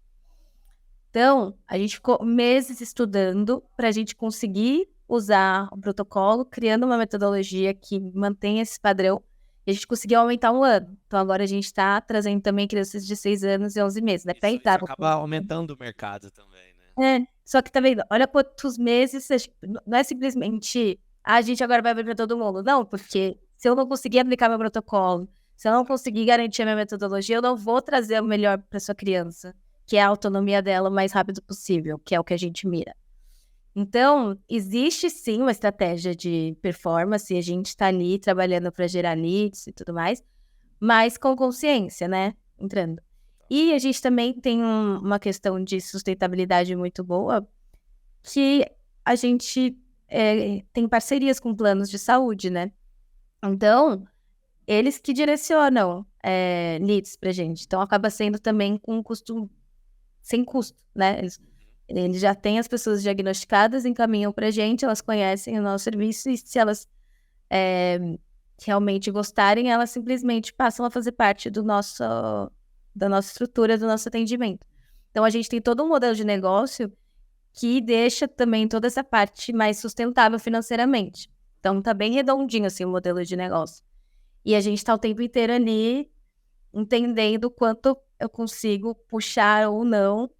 Speaker 1: Então, a gente ficou meses estudando para a gente conseguir usar o protocolo, criando uma metodologia que mantém esse padrão, e a gente conseguiu aumentar 1 ano. Então, agora a gente está trazendo também crianças de 6 anos e 11 meses, né?
Speaker 2: Isso acaba aumentando o mercado também, né?
Speaker 1: Só que tá vendo? Olha quantos meses, não é simplesmente a gente agora vai abrir para todo mundo. Não, porque se eu não conseguir aplicar meu protocolo, se eu não conseguir garantir a minha metodologia, eu não vou trazer o melhor para sua criança, que é a autonomia dela o mais rápido possível, que é o que a gente mira. Então, existe sim uma estratégia de performance, e a gente está ali trabalhando para gerar leads e tudo mais, mas com consciência, né? Entrando. E a gente também tem uma questão de sustentabilidade muito boa, que a gente tem parcerias com planos de saúde, né? Então, eles que direcionam leads pra gente. Então, acaba sendo também com custo, sem custo, né? Eles já têm as pessoas diagnosticadas, encaminham pra gente, elas conhecem o nosso serviço, e se elas realmente gostarem, elas simplesmente passam a fazer parte da nossa estrutura, do nosso atendimento. Então, a gente tem todo um modelo de negócio que deixa também toda essa parte mais sustentável financeiramente. Então, tá bem redondinho, assim, o modelo de negócio. E a gente tá o tempo inteiro ali entendendo quanto eu consigo puxar ou não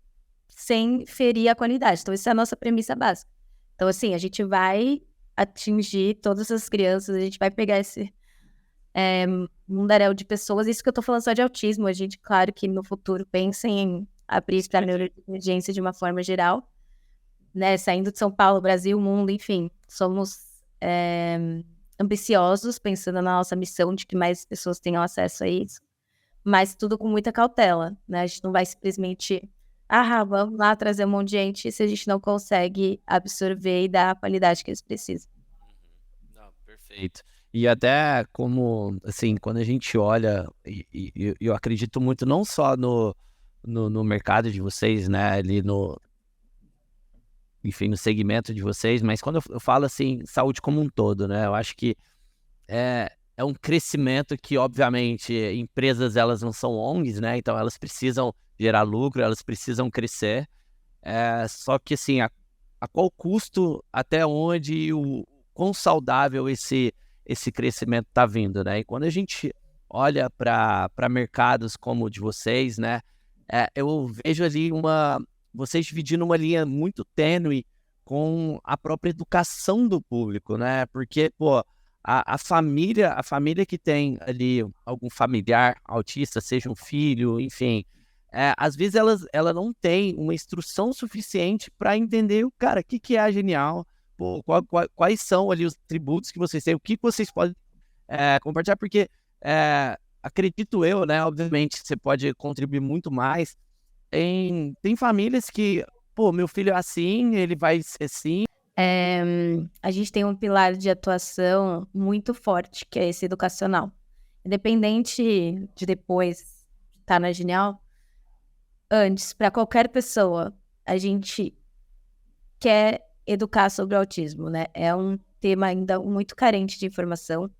Speaker 1: sem ferir a qualidade. Então, essa é a nossa premissa básica. Então, assim, a gente vai atingir todas as crianças, a gente vai pegar esse mundaréu de pessoas. Isso que eu tô falando só de autismo. A gente, claro que no futuro pensa em abrir para neurodivergência de uma forma geral, né? Saindo de São Paulo, Brasil, mundo, enfim. Somos ambiciosos, pensando na nossa missão de que mais pessoas tenham acesso a isso, mas tudo com muita cautela, né? A gente não vai simplesmente, vamos lá trazer um monte de gente se a gente não consegue absorver e dar a qualidade que eles precisam.
Speaker 2: Não, perfeito. E até como, assim, quando a gente olha, e eu acredito muito não só no mercado de vocês, né, ali enfim, no segmento de vocês, mas quando eu falo, assim, saúde como um todo, né, eu acho que é um crescimento que, obviamente, empresas, elas não são ONGs, né, então elas precisam gerar lucro, elas precisam crescer, só que, assim, a qual custo, até onde, o quão saudável esse crescimento está vindo, né? E quando a gente olha para mercados como o de vocês, né? Eu vejo ali vocês dividindo uma linha muito tênue com a própria educação do público, né? Porque, pô, a família que tem ali algum familiar autista, seja um filho, enfim, às vezes ela não tem uma instrução suficiente para entender o cara, o que é a Genial, pô, quais são ali os tributos que vocês têm, o que vocês podem compartilhar, porque acredito eu, né, obviamente você pode contribuir muito mais, tem famílias que, pô, meu filho é assim, ele vai ser assim.
Speaker 1: A gente tem um pilar de atuação muito forte, que é esse educacional. Independente de depois estar na Genial, antes, para qualquer pessoa, a gente quer educar sobre o autismo, né? É um tema ainda muito carente de informação.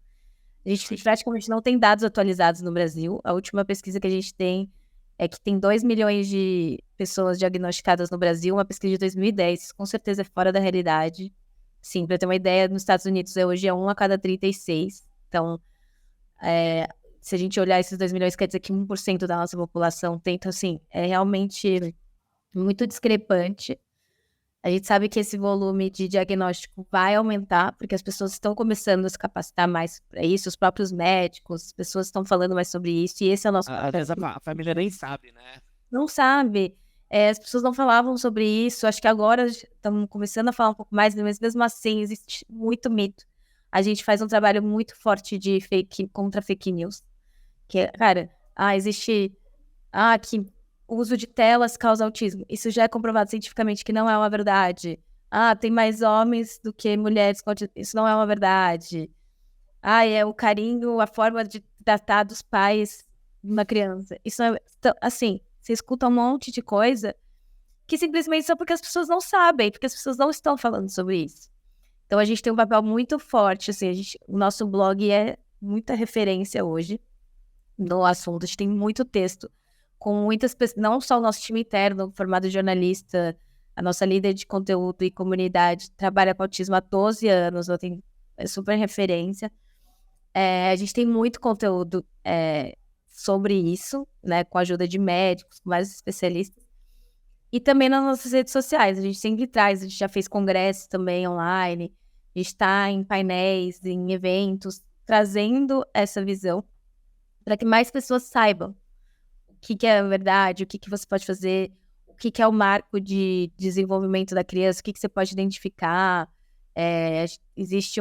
Speaker 1: A gente praticamente não tem dados atualizados no Brasil. A última pesquisa que a gente tem é que tem 2 milhões de pessoas diagnosticadas no Brasil, uma pesquisa de 2010, com certeza é fora da realidade. Sim, para ter uma ideia, nos Estados Unidos hoje é 1 a cada 36. Então, se a gente olhar esses 2 milhões, quer dizer que 1% da nossa população tem. Então, assim, é realmente muito discrepante. A gente sabe que esse volume de diagnóstico vai aumentar, porque as pessoas estão começando a se capacitar mais para isso, os próprios médicos, as pessoas estão falando mais sobre isso, e esse é o nosso...
Speaker 2: Às vezes a família nem sabe, né?
Speaker 1: Não sabe. As pessoas não falavam sobre isso, acho que agora estão começando a falar um pouco mais, mas mesmo assim existe muito mito. A gente faz um trabalho muito forte de contra fake news, que cara, existe... que o uso de telas causa autismo. Isso já é comprovado cientificamente que não é uma verdade. tem mais homens do que mulheres. Isso não é uma verdade. É o carinho, a forma de tratar dos pais de uma criança. Isso é, então, assim, você escuta um monte de coisa que simplesmente são porque as pessoas não sabem, porque as pessoas não estão falando sobre isso. Então a gente tem um papel muito forte, assim, o nosso blog é muita referência hoje no assunto. A gente tem muito texto com muitas pessoas, não só o nosso time interno, formado de jornalista, a nossa líder de conteúdo e comunidade trabalha com autismo há 12 anos, ela tem super referência. A gente tem muito conteúdo sobre isso, né, com a ajuda de médicos, com vários especialistas. E também nas nossas redes sociais, a gente sempre traz, a gente já fez congressos também online, a gente está em painéis, em eventos, trazendo essa visão para que mais pessoas saibam o que é a verdade, o que você pode fazer, o que é o marco de desenvolvimento da criança, o que você pode identificar. Existe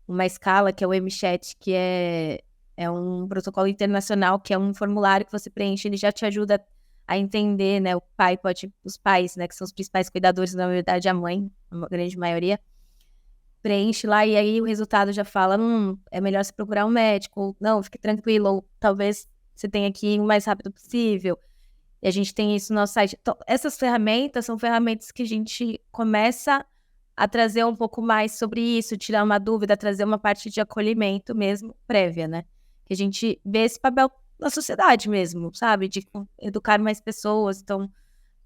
Speaker 1: uma escala que é o MChat, que é um protocolo internacional, que é um formulário que você preenche, ele já te ajuda a entender, né? Os pais, né, que são os principais cuidadores, na verdade, a mãe, a grande maioria, preenche lá e aí o resultado já fala, é melhor você procurar um médico, ou não, fique tranquilo, ou talvez você tenha que ir o mais rápido possível. E a gente tem isso no nosso site. Então, essas ferramentas são ferramentas que a gente começa a trazer um pouco mais sobre isso, tirar uma dúvida, trazer uma parte de acolhimento mesmo, prévia, né? Que a gente vê esse papel na sociedade mesmo, sabe? De educar mais pessoas. Então,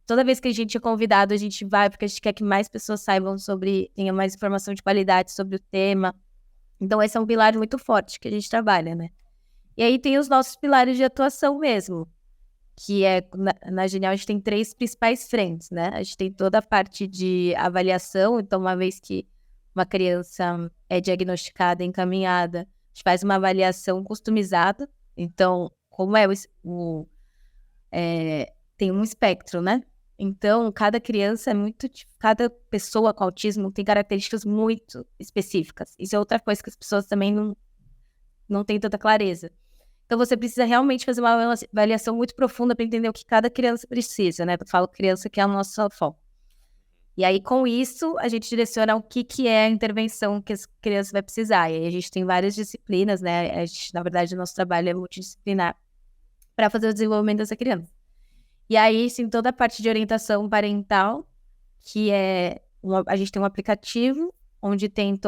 Speaker 1: toda vez que a gente é convidado, a gente vai porque a gente quer que mais pessoas saibam tenha mais informação de qualidade sobre o tema. Então, esse é um pilar muito forte que a gente trabalha, né? E aí tem os nossos pilares de atuação mesmo, que na Genial a gente tem 3 principais frentes, né? A gente tem toda a parte de avaliação, então uma vez que uma criança é diagnosticada, encaminhada, a gente faz uma avaliação customizada, então como tem um espectro, né? Então cada criança cada pessoa com autismo tem características muito específicas. Isso é outra coisa que as pessoas também não têm tanta clareza. Então, você precisa realmente fazer uma avaliação muito profunda para entender o que cada criança precisa, né? Eu falo criança que é o nosso foco. E aí, com isso, a gente direciona o que é a intervenção que as crianças vai precisar. E aí, a gente tem várias disciplinas, né? Na verdade, o nosso trabalho é multidisciplinar para fazer o desenvolvimento dessa criança. E aí, sim, toda a parte de orientação parental, que a gente tem um aplicativo onde tem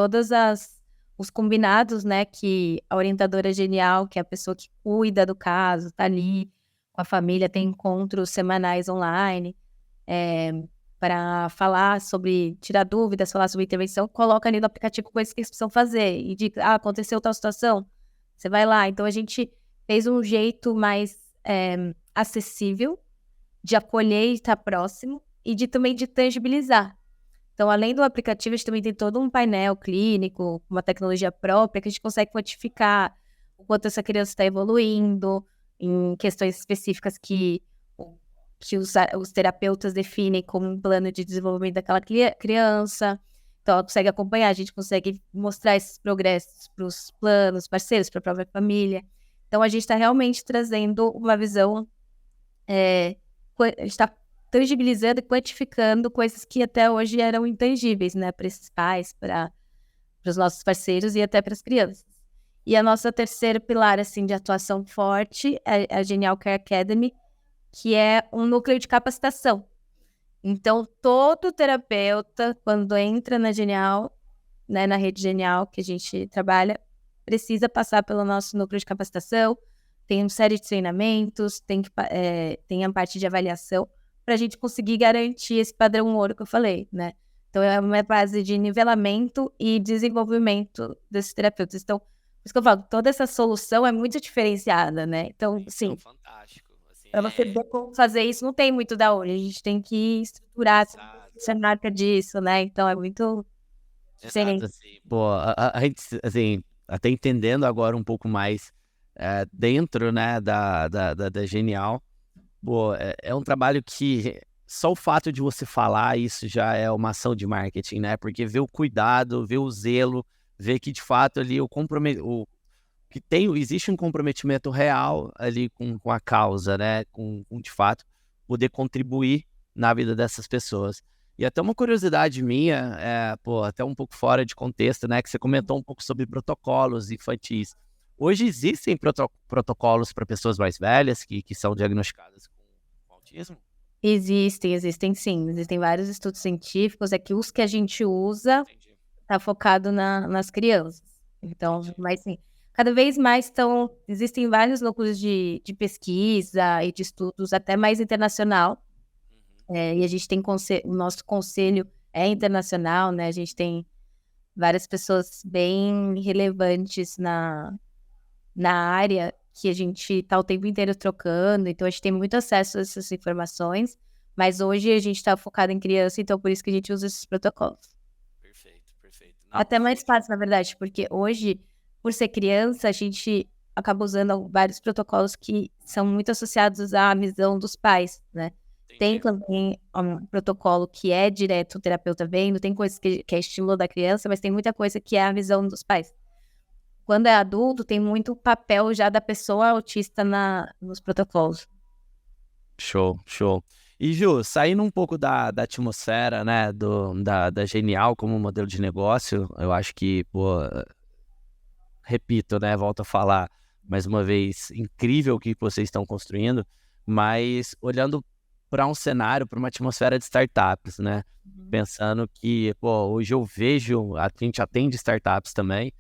Speaker 1: os combinados, né, que a orientadora Genial, que é a pessoa que cuida do caso, tá ali com a família, tem encontros semanais online, para tirar dúvidas, falar sobre intervenção, coloca ali no aplicativo coisas que eles precisam fazer, e diz, aconteceu tal situação, você vai lá. Então, a gente fez um jeito mais acessível de acolher e estar próximo, e também de tangibilizar. Então, além do aplicativo, a gente também tem todo um painel clínico, uma tecnologia própria, que a gente consegue quantificar o quanto essa criança está evoluindo em questões específicas que os terapeutas definem como um plano de desenvolvimento daquela criança. Então, ela consegue acompanhar, a gente consegue mostrar esses progressos para os planos, parceiros, para a própria família. Então, a gente está realmente trazendo uma visão, a gente está tangibilizando e quantificando coisas que até hoje eram intangíveis, né, para esses pais, para os nossos parceiros e até para as crianças. E a nossa terceira pilar, assim, de atuação forte é a Genial Care Academy, que é um núcleo de capacitação. Então, todo terapeuta, quando entra na Genial, né, na rede Genial que a gente trabalha, precisa passar pelo nosso núcleo de capacitação, tem uma série de treinamentos, tem a parte de avaliação, para a gente conseguir garantir esse padrão ouro que eu falei, né? Então, é uma base de nivelamento e desenvolvimento desses terapeutas. Então, por isso que eu falo, toda essa solução é muito diferenciada, né? Então, sim,
Speaker 2: fantástico. Assim,
Speaker 1: para você ver como fazer isso, não tem muito da onde. A gente tem que estruturar essa marca disso, né? Então, é muito diferente.
Speaker 2: Assim, pô, a gente, assim, até entendendo agora um pouco mais dentro, né, da Genial, pô, é um trabalho que só o fato de você falar isso já é uma ação de marketing, né? Porque vê o cuidado, vê o zelo, vê que de fato ali existe um comprometimento real ali com a causa, né? Com de fato poder contribuir na vida dessas pessoas. E até uma curiosidade minha, até um pouco fora de contexto, né? Que você comentou um pouco sobre protocolos infantis. Hoje existem protocolos para pessoas mais velhas que são diagnosticadas com autismo?
Speaker 1: Existem sim. Existem vários estudos científicos. É que os que a gente usa
Speaker 2: Entendi.
Speaker 1: tá focado nas crianças. Então, mas sim, cada vez mais existem vários núcleos de pesquisa e de estudos, até mais internacional. E a gente tem o nosso conselho é internacional, né? A gente tem várias pessoas bem relevantes na área que a gente está o tempo inteiro trocando, então a gente tem muito acesso a essas informações, mas hoje a gente está focado em criança, então por isso que a gente usa esses protocolos.
Speaker 2: Perfeito.
Speaker 1: Até mais fácil, na verdade, porque hoje, por ser criança, a gente acaba usando vários protocolos que são muito associados à visão dos pais, né? Tem também um protocolo que é direto o terapeuta vendo, tem coisas que é estímulo da criança, mas tem muita coisa que é a visão dos pais. Quando é adulto, tem muito papel já da pessoa autista nos protocolos.
Speaker 2: Show. E Ju, saindo um pouco da atmosfera, né, da Genial como modelo de negócio, eu acho que, repito, né, volto a falar mais uma vez, incrível o que vocês estão construindo, mas olhando para um cenário, para uma atmosfera de startups, né, pensando que, hoje eu vejo, a gente atende startups também,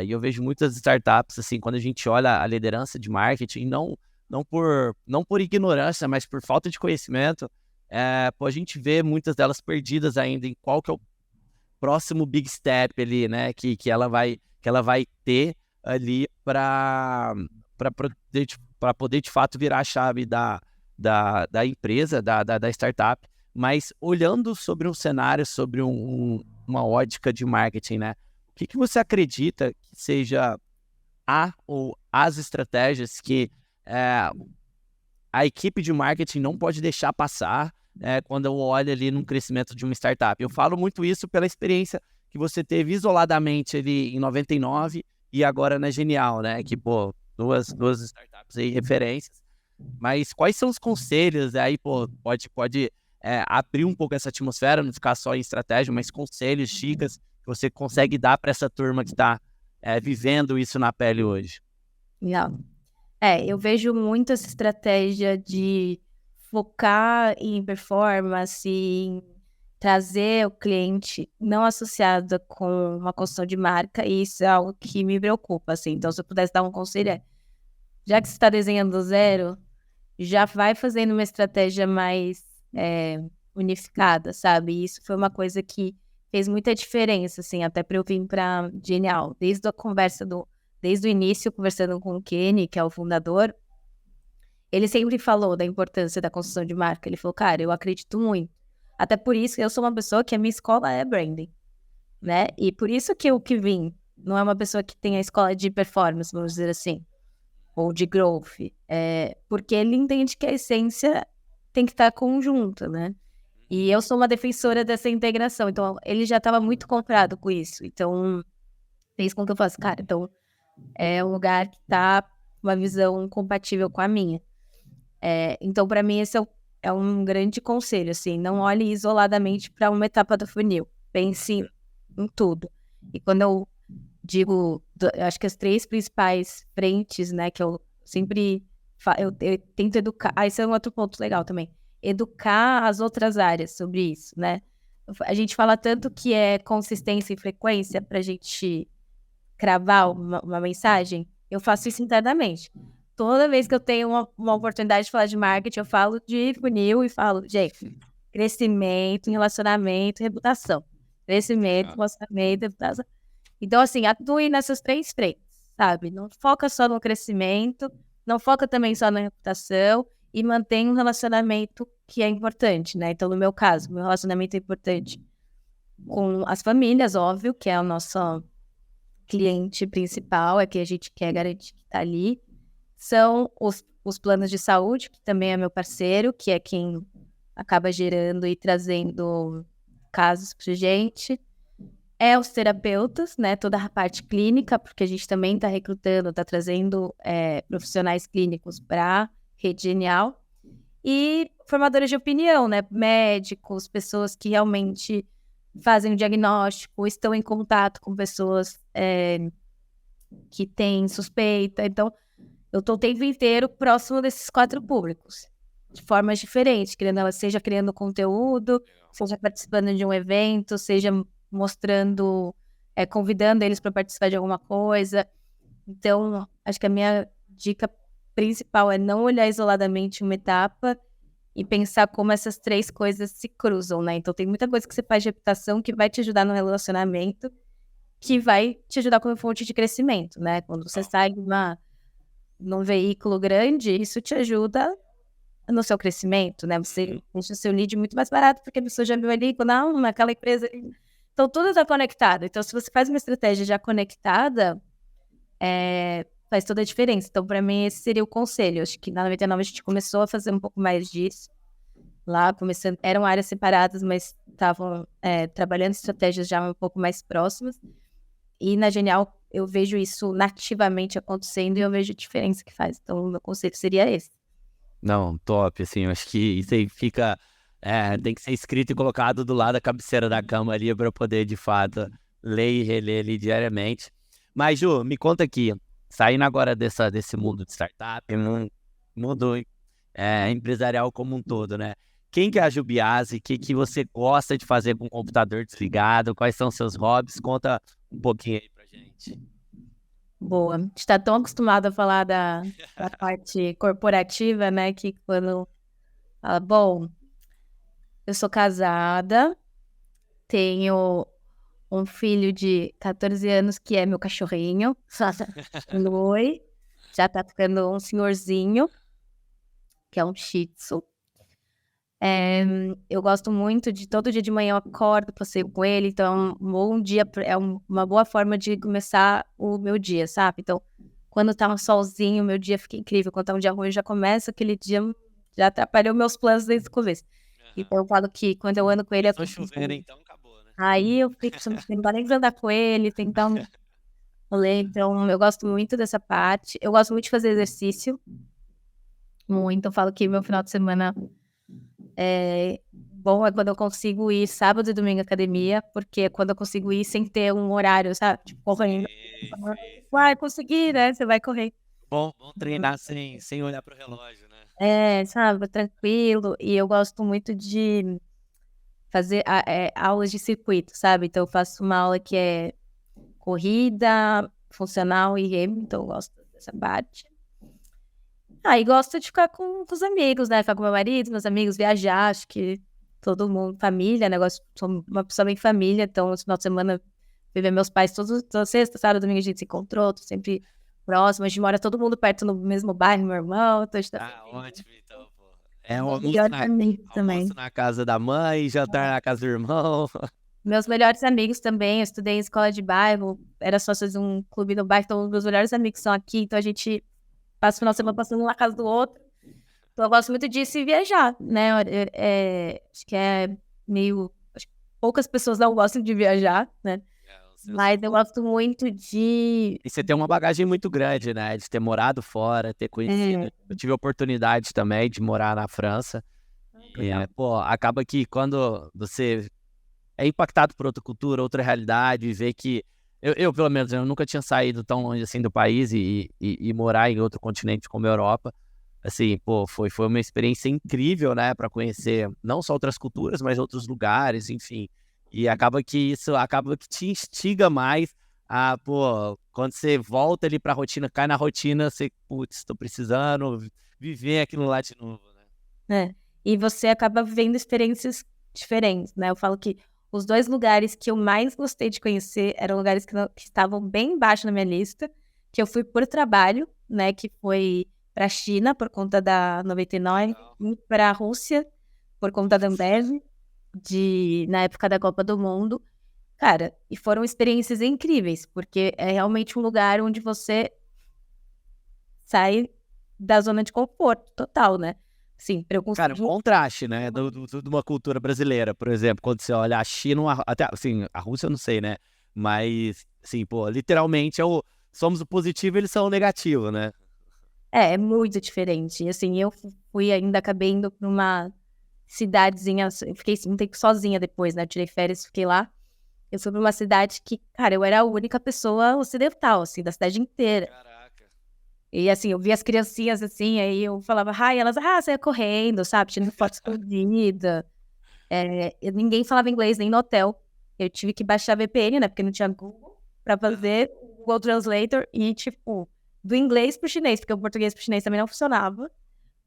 Speaker 2: e eu vejo muitas startups, assim, quando a gente olha a liderança de marketing, não por ignorância, mas por falta de conhecimento, a gente vê muitas delas perdidas ainda em qual que é o próximo big step ali, né, que ela vai ter ali para poder, de fato, virar a chave da empresa, da startup, mas olhando sobre um cenário, sobre uma ótica de marketing, né, o que você acredita que seja ou as estratégias que a equipe de marketing não pode deixar passar quando eu olho ali no crescimento de uma startup? Eu falo muito isso pela experiência que você teve isoladamente ali em 99 e agora na Genial, né? Que, duas startups aí, referências. Mas quais são os conselhos? Aí, pode abrir um pouco essa atmosfera, não ficar só em estratégia, mas conselhos, dicas que você consegue dar para essa turma que está vivendo isso na pele hoje.
Speaker 1: Legal. Eu vejo muito essa estratégia de focar em performance, em trazer o cliente não associado com uma construção de marca, e isso é algo que me preocupa, assim. Então, se eu pudesse dar um conselho, já que você está desenhando do zero, já vai fazendo uma estratégia mais unificada, sabe? E isso foi uma coisa que fez muita diferença, assim, até para eu vir para Genial. Desde o início, conversando com o Kenny, que é o fundador, ele sempre falou da importância da construção de marca. Ele falou, cara, eu acredito muito. Até por isso, eu sou uma pessoa que a minha escola é branding, né? E por isso que eu que vim, não é uma pessoa que tem a escola de performance, vamos dizer assim, ou de growth. Porque ele entende que a essência tem que estar conjunta, né? E eu sou uma defensora dessa integração. Então, ele já estava muito comprado com isso. Então, fez com que eu falasse, cara, então é um lugar que tá uma visão compatível com a minha. Então, para mim, esse é um grande conselho, assim, não olhe isoladamente para uma etapa do funil, pense em tudo. E quando eu digo, eu acho que as 3 principais frentes, né, que eu sempre eu tento educar, esse é um outro ponto legal também, educar as outras áreas sobre isso, né? A gente fala tanto que é consistência e frequência pra gente cravar uma mensagem, eu faço isso internamente. Toda vez que eu tenho uma oportunidade de falar de marketing, eu falo de funil e falo, gente, crescimento, relacionamento, reputação. Crescimento, relacionamento, reputação. Então, assim, atue nessas 3 frentes, sabe? Não foca só no crescimento, não foca também só na reputação e mantém um relacionamento que é importante, né? Então, no meu caso, meu relacionamento é importante com as famílias, óbvio, que é o nosso cliente principal, é que a gente quer garantir que está ali. São os planos de saúde, que também é meu parceiro, que é quem acaba gerando e trazendo casos para gente. Os terapeutas, né, toda a parte clínica, porque a gente também está recrutando, está trazendo profissionais clínicos para a Rede Genial. E formadores de opinião, né? Médicos, pessoas que realmente fazem o diagnóstico, estão em contato com pessoas que têm suspeita. Então, eu estou o tempo inteiro próximo desses 4 públicos, de formas diferentes, seja criando conteúdo, seja participando de um evento, seja mostrando, convidando eles para participar de alguma coisa. Então, acho que a minha dica principal é não olhar isoladamente uma etapa e pensar como essas 3 coisas se cruzam, né? Então, tem muita coisa que você faz de reputação que vai te ajudar no relacionamento, que vai te ajudar como fonte de crescimento, né? Quando você sai num veículo grande, isso te ajuda no seu crescimento, né? Você deixa o seu lead muito mais barato, porque a pessoa já viu ali, não, naquela empresa ali. Então, tudo está conectado. Então, se você faz uma estratégia já conectada, faz toda a diferença. Então, para mim, esse seria o conselho. Acho que na 99 a gente começou a fazer um pouco mais disso. Lá, eram áreas separadas, mas estavam trabalhando estratégias já um pouco mais próximas. E na Genial, eu vejo isso nativamente acontecendo e eu vejo a diferença que faz. Então, o meu conselho seria esse.
Speaker 2: Não, top, assim, eu acho que isso aí fica... tem que ser escrito e colocado do lado da cabeceira da cama ali para poder, de fato, ler e reler ali diariamente. Mas, Ju, me conta aqui, saindo agora desse mundo de startup, mundo empresarial como um todo, né? Quem que é a Ju Biasi? O que você gosta de fazer com o computador desligado? Quais são seus hobbies? Conta um pouquinho aí pra gente.
Speaker 1: Boa. A gente está tão acostumado a falar da parte corporativa, né? Que quando fala, bom, eu sou casada, tenho um filho de 14 anos que é meu cachorrinho, Lui, já tá ficando um senhorzinho, que é um Shih Tzu. Eu gosto muito de todo dia de manhã eu acordo, passeio com ele, então um bom dia uma boa forma de começar o meu dia, sabe? Então, quando tá um solzinho, meu dia fica incrível. Quando tá um dia ruim, já começa aquele dia, já atrapalhou meus planos desde o começo. Então, eu falo que quando eu ando com ele...
Speaker 2: Tô chovendo, então acabou, né?
Speaker 1: Aí eu fico, não dá nem pra andar com ele, tentar um rolê. Então, eu gosto muito dessa parte. Eu gosto muito de fazer exercício. Muito. Eu falo que meu final de semana bom é quando eu consigo ir sábado e domingo à academia, porque é quando eu consigo ir sem ter um horário, sabe? Tipo, correndo. Vai conseguir, né? Você vai correr.
Speaker 2: Bom treinar sem olhar pro relógio, né?
Speaker 1: Sabe? Tranquilo. E eu gosto muito de fazer aulas de circuito, sabe? Então, eu faço uma aula que é corrida, funcional e remo, então eu gosto dessa parte. E gosto de ficar com os amigos, né? Ficar com meu marido, meus amigos, viajar, acho que todo mundo, família, negócio, sou uma pessoa bem família, então no final de semana ver meus pais toda sexta, sábado, domingo a gente se encontrou, tô sempre próximo, a gente mora todo mundo perto no mesmo bairro, meu irmão, então a gente tá
Speaker 2: ótimo, então, pô. É um
Speaker 1: também.
Speaker 2: almoço na casa da mãe, jantar na casa do irmão.
Speaker 1: Meus melhores amigos também, eu estudei em escola de bairro, era sócia de um clube no bairro, então meus melhores amigos são aqui, então a gente passa o final de semana passando um na casa do outro. Então eu gosto muito disso e viajar, né? Acho que acho que poucas pessoas não gostam de viajar, né? Mas eu gosto muito de...
Speaker 2: E você tem uma bagagem muito grande, né? De ter morado fora, ter conhecido. Eu tive a oportunidade também de morar na França. E, acaba que quando você é impactado por outra cultura, outra realidade, e vê que... Eu, pelo menos, eu nunca tinha saído tão longe assim do país e morar em outro continente como a Europa. Assim, foi uma experiência incrível, né? Para conhecer não só outras culturas, mas outros lugares, enfim. E acaba que isso te instiga mais a, quando você volta ali pra rotina, cai na rotina, você, tô precisando viver aquilo lá de novo, né?
Speaker 1: E você acaba vivendo experiências diferentes, né? Eu falo que os 2 lugares que eu mais gostei de conhecer eram lugares que estavam bem embaixo na minha lista, que eu fui por trabalho, né? Que foi pra China, por conta da 99, e pra Rússia, por conta da Ambev, na época da Copa do Mundo. Cara, e foram experiências incríveis, porque é realmente um lugar onde você sai da zona de conforto total, né? Sim, para eu
Speaker 2: Cara, um
Speaker 1: conseguir...
Speaker 2: contraste, né, de uma cultura brasileira, por exemplo, quando você olha a China, até, assim, a Rússia eu não sei, né, mas, assim, literalmente somos o positivo e eles são o negativo, né?
Speaker 1: É muito diferente. E assim, eu acabei indo para uma cidadezinha, eu fiquei um tempo sozinha depois, né? Eu tirei férias, fiquei lá. Eu fui pra uma cidade que, cara, eu era a única pessoa ocidental, assim, da cidade inteira.
Speaker 2: Caraca.
Speaker 1: E, assim, eu via as criancinhas, assim, aí eu falava, ai, elas, saia correndo, sabe? Tirando foto escondida. Ninguém falava inglês nem no hotel. Eu tive que baixar VPN, né? Porque não tinha Google pra fazer o Google Translator e, tipo, do inglês pro chinês, porque o português pro chinês também não funcionava,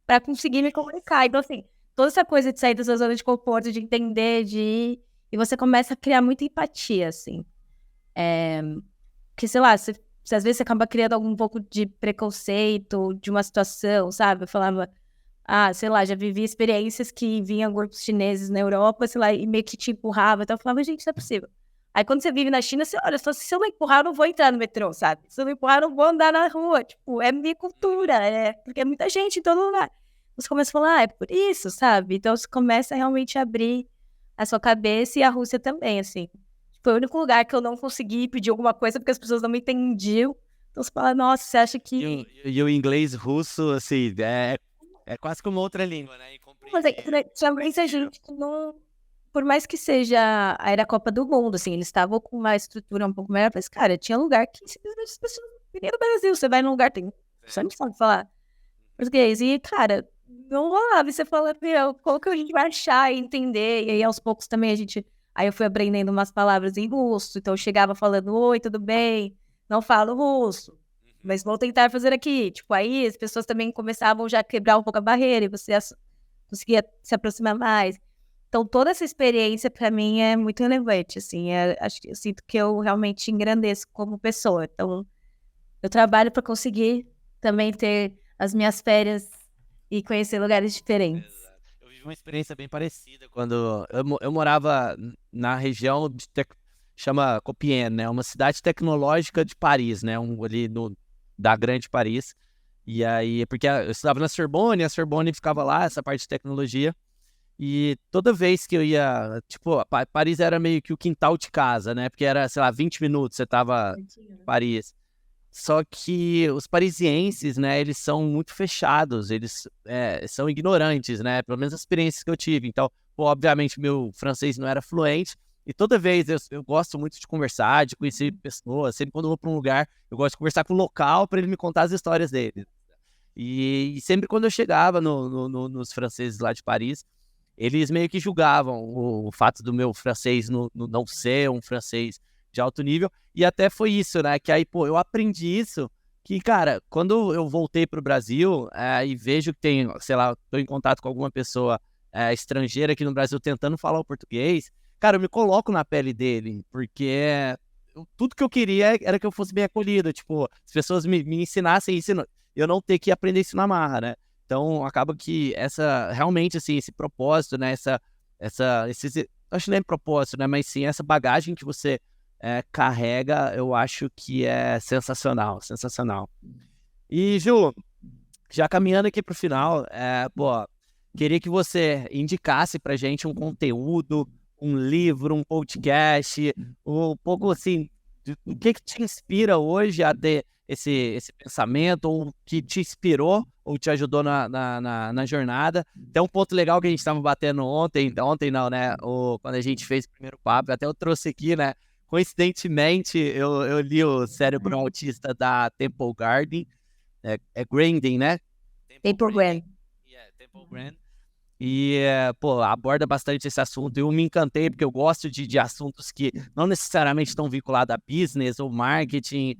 Speaker 1: pra conseguir me comunicar. Então, assim, toda essa coisa de sair da sua zona de conforto, de entender, de ir, e você começa a criar muita empatia, assim. Porque, sei lá, você às vezes você acaba criando algum pouco de preconceito de uma situação, sabe? Eu falava, sei lá, já vivi experiências que vinham grupos chineses na Europa, sei lá, e meio que te empurrava. Então eu falava, gente, não é possível. Aí quando você vive na China, você olha, se eu não empurrar, eu não vou entrar no metrô, sabe? Se eu não empurrar, eu não vou andar na rua. Tipo, é minha cultura, porque é muita gente em todo lugar. Você começa a falar, é por isso, sabe? Então você começa a realmente abrir a sua cabeça e a Rússia também, assim. Foi o único lugar que eu não consegui pedir alguma coisa porque as pessoas não me entendiam. Então você fala, nossa, você acha que...
Speaker 2: E o inglês russo, assim, é quase como outra língua, né?
Speaker 1: Mas tinha muita gente que não... Por mais que seja a Copa do Mundo, assim, eles estavam com uma estrutura um pouco melhor, mas, cara, tinha lugar que simplesmente as pessoas não vinham do Brasil. Você vai num lugar, tem... Você não sabe falar português. E, cara, não rolava. E você fala, meu, como que a gente vai achar e entender? E aí, aos poucos, também a gente... Aí eu fui aprendendo umas palavras em russo, então eu chegava falando, oi, tudo bem? Não falo russo, mas vou tentar fazer aqui. Tipo, aí as pessoas também começavam já a quebrar um pouco a barreira e você conseguia se aproximar mais. Então, toda essa experiência, para mim, é muito relevante, assim. Acho que eu sinto que eu realmente engrandeço como pessoa. Então, eu trabalho para conseguir também ter as minhas férias e conhecer lugares diferentes.
Speaker 2: Exato. Eu vivi uma experiência bem parecida quando eu morava na região chama Compiègne, né? Uma cidade tecnológica de Paris, né? Ali da Grande Paris. E aí, porque eu estudava na Sorbonne, a Sorbonne ficava lá, essa parte de tecnologia. E toda vez que eu ia, tipo, Paris era meio que o quintal de casa, né? Porque era, sei lá, 20 minutos você tava em Paris. Só que os parisienses, né, eles são muito fechados, eles são ignorantes, né, pelo menos as experiências que eu tive. Então, pô, obviamente, meu francês não era fluente, e toda vez eu gosto muito de conversar, de conhecer pessoas. Sempre quando eu vou para um lugar, eu gosto de conversar com o local para ele me contar as histórias dele. E sempre quando eu chegava nos franceses lá de Paris, eles meio que julgavam o fato do meu francês não ser um francês de alto nível. E até foi isso, né? Que aí, pô, eu aprendi isso. Que, cara, quando eu voltei pro Brasil e vejo que tem, sei lá, tô em contato com alguma pessoa estrangeira aqui no Brasil tentando falar o português, cara, eu me coloco na pele dele, porque tudo que eu queria era que eu fosse bem acolhido. Tipo, as pessoas me ensinassem isso, eu não ter que aprender isso na marra, né? Então, acaba que realmente, assim, esse propósito, né? Acho que nem propósito, né? Mas sim, essa bagagem que você carrega, eu acho que é sensacional, sensacional. E, Ju, já caminhando aqui pro final, pô, queria que você indicasse pra gente um conteúdo, um livro, um podcast, um pouco assim, o que te inspira hoje a ter esse pensamento, ou que te inspirou, ou te ajudou na jornada. Tem um ponto legal que a gente estava batendo ontem não, né, quando a gente fez o primeiro papo, até eu trouxe aqui, né, coincidentemente, eu li o Cérebro Autista da Temple Grandin, Grandin, né?
Speaker 1: Temple Grandin.
Speaker 2: Temple Grandin. E, pô, aborda bastante esse assunto. Eu me encantei porque eu gosto de assuntos que não necessariamente estão vinculados a business ou marketing.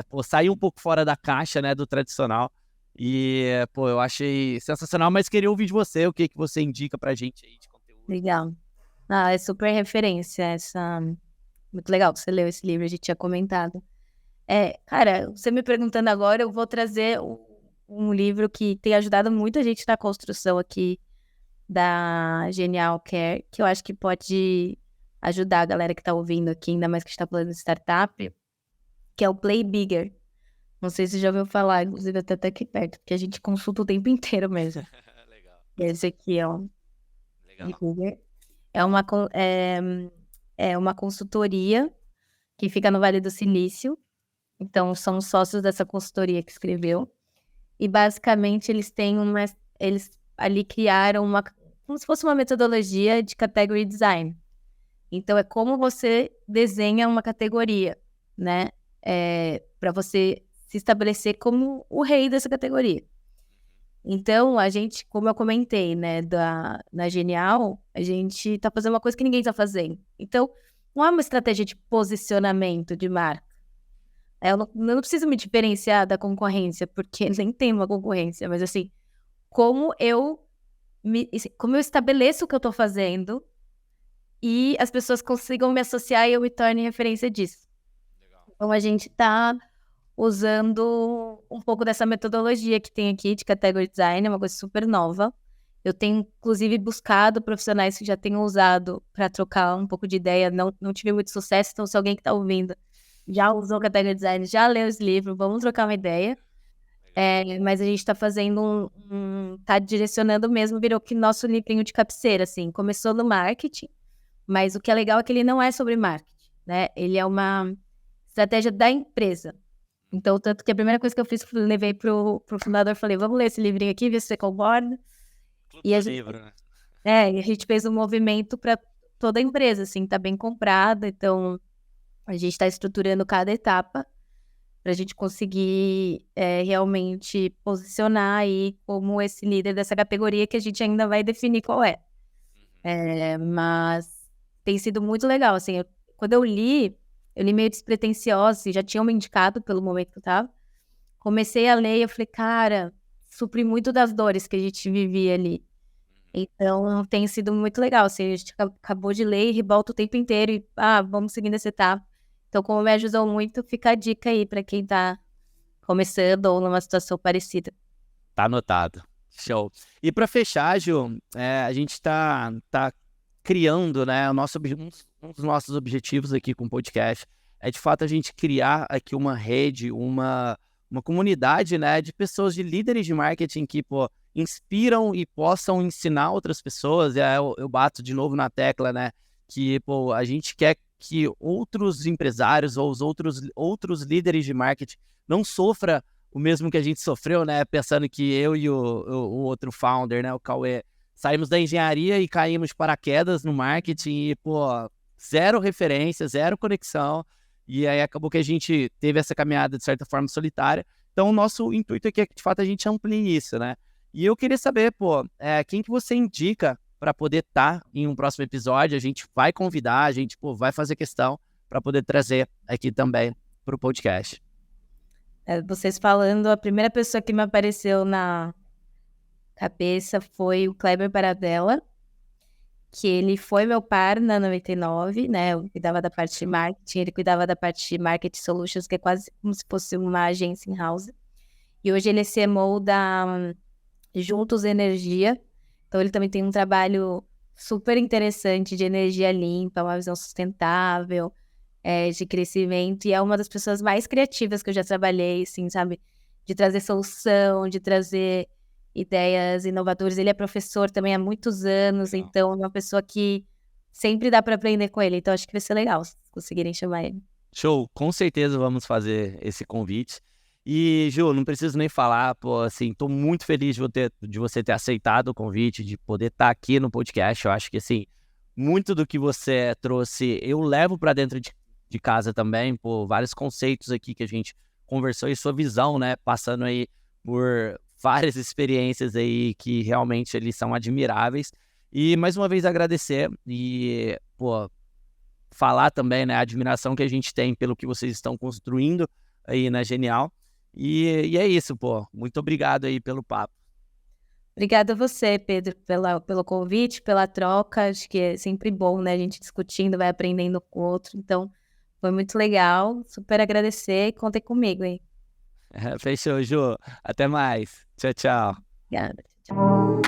Speaker 2: Pô, sair um pouco fora da caixa, né, do tradicional. E, pô, eu achei sensacional, mas queria ouvir de você, o que você indica pra gente aí de conteúdo.
Speaker 1: Legal. É super referência muito legal que você leu esse livro, a gente tinha comentado. Cara, você me perguntando agora, eu vou trazer um livro que tem ajudado muita gente na construção aqui da Genial Care, que eu acho que pode ajudar a galera que está ouvindo aqui, ainda mais que está falando de startup, que é o Play Bigger. Não sei se você já ouviu falar, inclusive até aqui perto, porque a gente consulta o tempo inteiro mesmo.
Speaker 2: Legal.
Speaker 1: Esse aqui é o
Speaker 2: Legal.
Speaker 1: Bigger. É uma consultoria que fica no Vale do Silício. Então, são sócios dessa consultoria que escreveu. E, basicamente, eles ali criaram como se fosse uma metodologia de category design. Então, é como você desenha uma categoria, né? Para você se estabelecer como o rei dessa categoria. Então, a gente, como eu comentei, né, na Genial, a gente tá fazendo uma coisa que ninguém tá fazendo. Então, não é uma estratégia de posicionamento de marca. Eu não preciso me diferenciar da concorrência, porque nem tem uma concorrência, mas assim, como eu estabeleço o que eu tô fazendo e as pessoas consigam me associar e eu me torne referência disso. Então, a gente tá usando um pouco dessa metodologia que tem aqui de category design, é uma coisa super nova. Eu tenho, inclusive, buscado profissionais que já tenham usado para trocar um pouco de ideia. Não tive muito sucesso, então se alguém que está ouvindo já usou category design, já leu os livros, vamos trocar uma ideia. Mas a gente está fazendo tá direcionando mesmo, virou que nosso livrinho de cabeceira, assim. Começou no marketing, mas o que é legal é que ele não é sobre marketing, né? Ele é uma estratégia da empresa. Então, tanto que a primeira coisa que eu fiz, levei pro fundador, falei, vamos ler esse livrinho aqui, ver se você concorda. E a gente,
Speaker 2: livro, né?
Speaker 1: e a gente fez um movimento para toda a empresa, assim, tá bem comprada. Então, a gente está estruturando cada etapa para a gente conseguir realmente posicionar aí como esse líder dessa categoria que a gente ainda vai definir qual é. Mas tem sido muito legal, assim, quando eu li meio despretensiosa, assim, já tinham me indicado pelo momento que eu tava. Comecei a ler e eu falei, cara, supri muito das dores que a gente vivia ali. Então, tem sido muito legal, assim, a gente acabou de ler e revolta o tempo inteiro e, vamos seguindo essa etapa. Então, como me ajudou muito, fica a dica aí para quem tá começando ou numa situação parecida.
Speaker 2: Tá anotado. Show. E para fechar, Ju, a gente tá criando, né, um dos nossos objetivos aqui com o podcast é, de fato, a gente criar aqui uma rede, uma comunidade, né, de pessoas, de líderes de marketing que, pô, inspiram e possam ensinar outras pessoas. Eu bato de novo na tecla, né, que, pô, a gente quer que outros empresários ou os outros líderes de marketing não sofram o mesmo que a gente sofreu, né, pensando que eu e o outro founder, né, o Cauê, saímos da engenharia e caímos de paraquedas no marketing e, pô, zero referência, zero conexão. E aí acabou que a gente teve essa caminhada, de certa forma, solitária. Então, o nosso intuito aqui é que, de fato, a gente amplie isso, né? E eu queria saber, pô, quem que você indica para poder estar em um próximo episódio? A gente vai convidar, a gente, pô, vai fazer questão para poder trazer aqui também para o podcast.
Speaker 1: Vocês falando, a primeira pessoa que me apareceu na cabeça foi o Kleber Paradella, que ele foi meu par na 99, né? Eu cuidava da parte de marketing, ele cuidava da parte de marketing solutions, que é quase como se fosse uma agência in-house. E hoje ele é CMO da Juntos Energia. Então ele também tem um trabalho super interessante de energia limpa, uma visão sustentável, de crescimento. E é uma das pessoas mais criativas que eu já trabalhei, assim, sabe? De trazer solução, de trazer ideias inovadoras. Ele é professor também há muitos anos, então é uma pessoa que sempre dá para aprender com ele. Então acho que vai ser legal se conseguirem chamar ele.
Speaker 2: Show, com certeza vamos fazer esse convite. E, Ju, não preciso nem falar, pô, assim, tô muito feliz de você ter aceitado o convite, de poder estar aqui no podcast. Eu acho que, assim, muito do que você trouxe, eu levo para dentro de casa também, pô, vários conceitos aqui que a gente conversou e sua visão, né, passando aí por várias experiências aí que realmente eles são admiráveis. E, mais uma vez, agradecer e, pô, falar também, né, a admiração que a gente tem pelo que vocês estão construindo aí na Genial. E é isso, pô. Muito obrigado aí pelo papo.
Speaker 1: Obrigada a você, Pedro, pelo convite, pela troca. Acho que é sempre bom, né? A gente discutindo, vai aprendendo com o outro. Então, foi muito legal. Super agradecer e contem comigo, hein?
Speaker 2: Fechou, Ju. Até mais. Tchau, tchau.
Speaker 1: Obrigada. Tchau.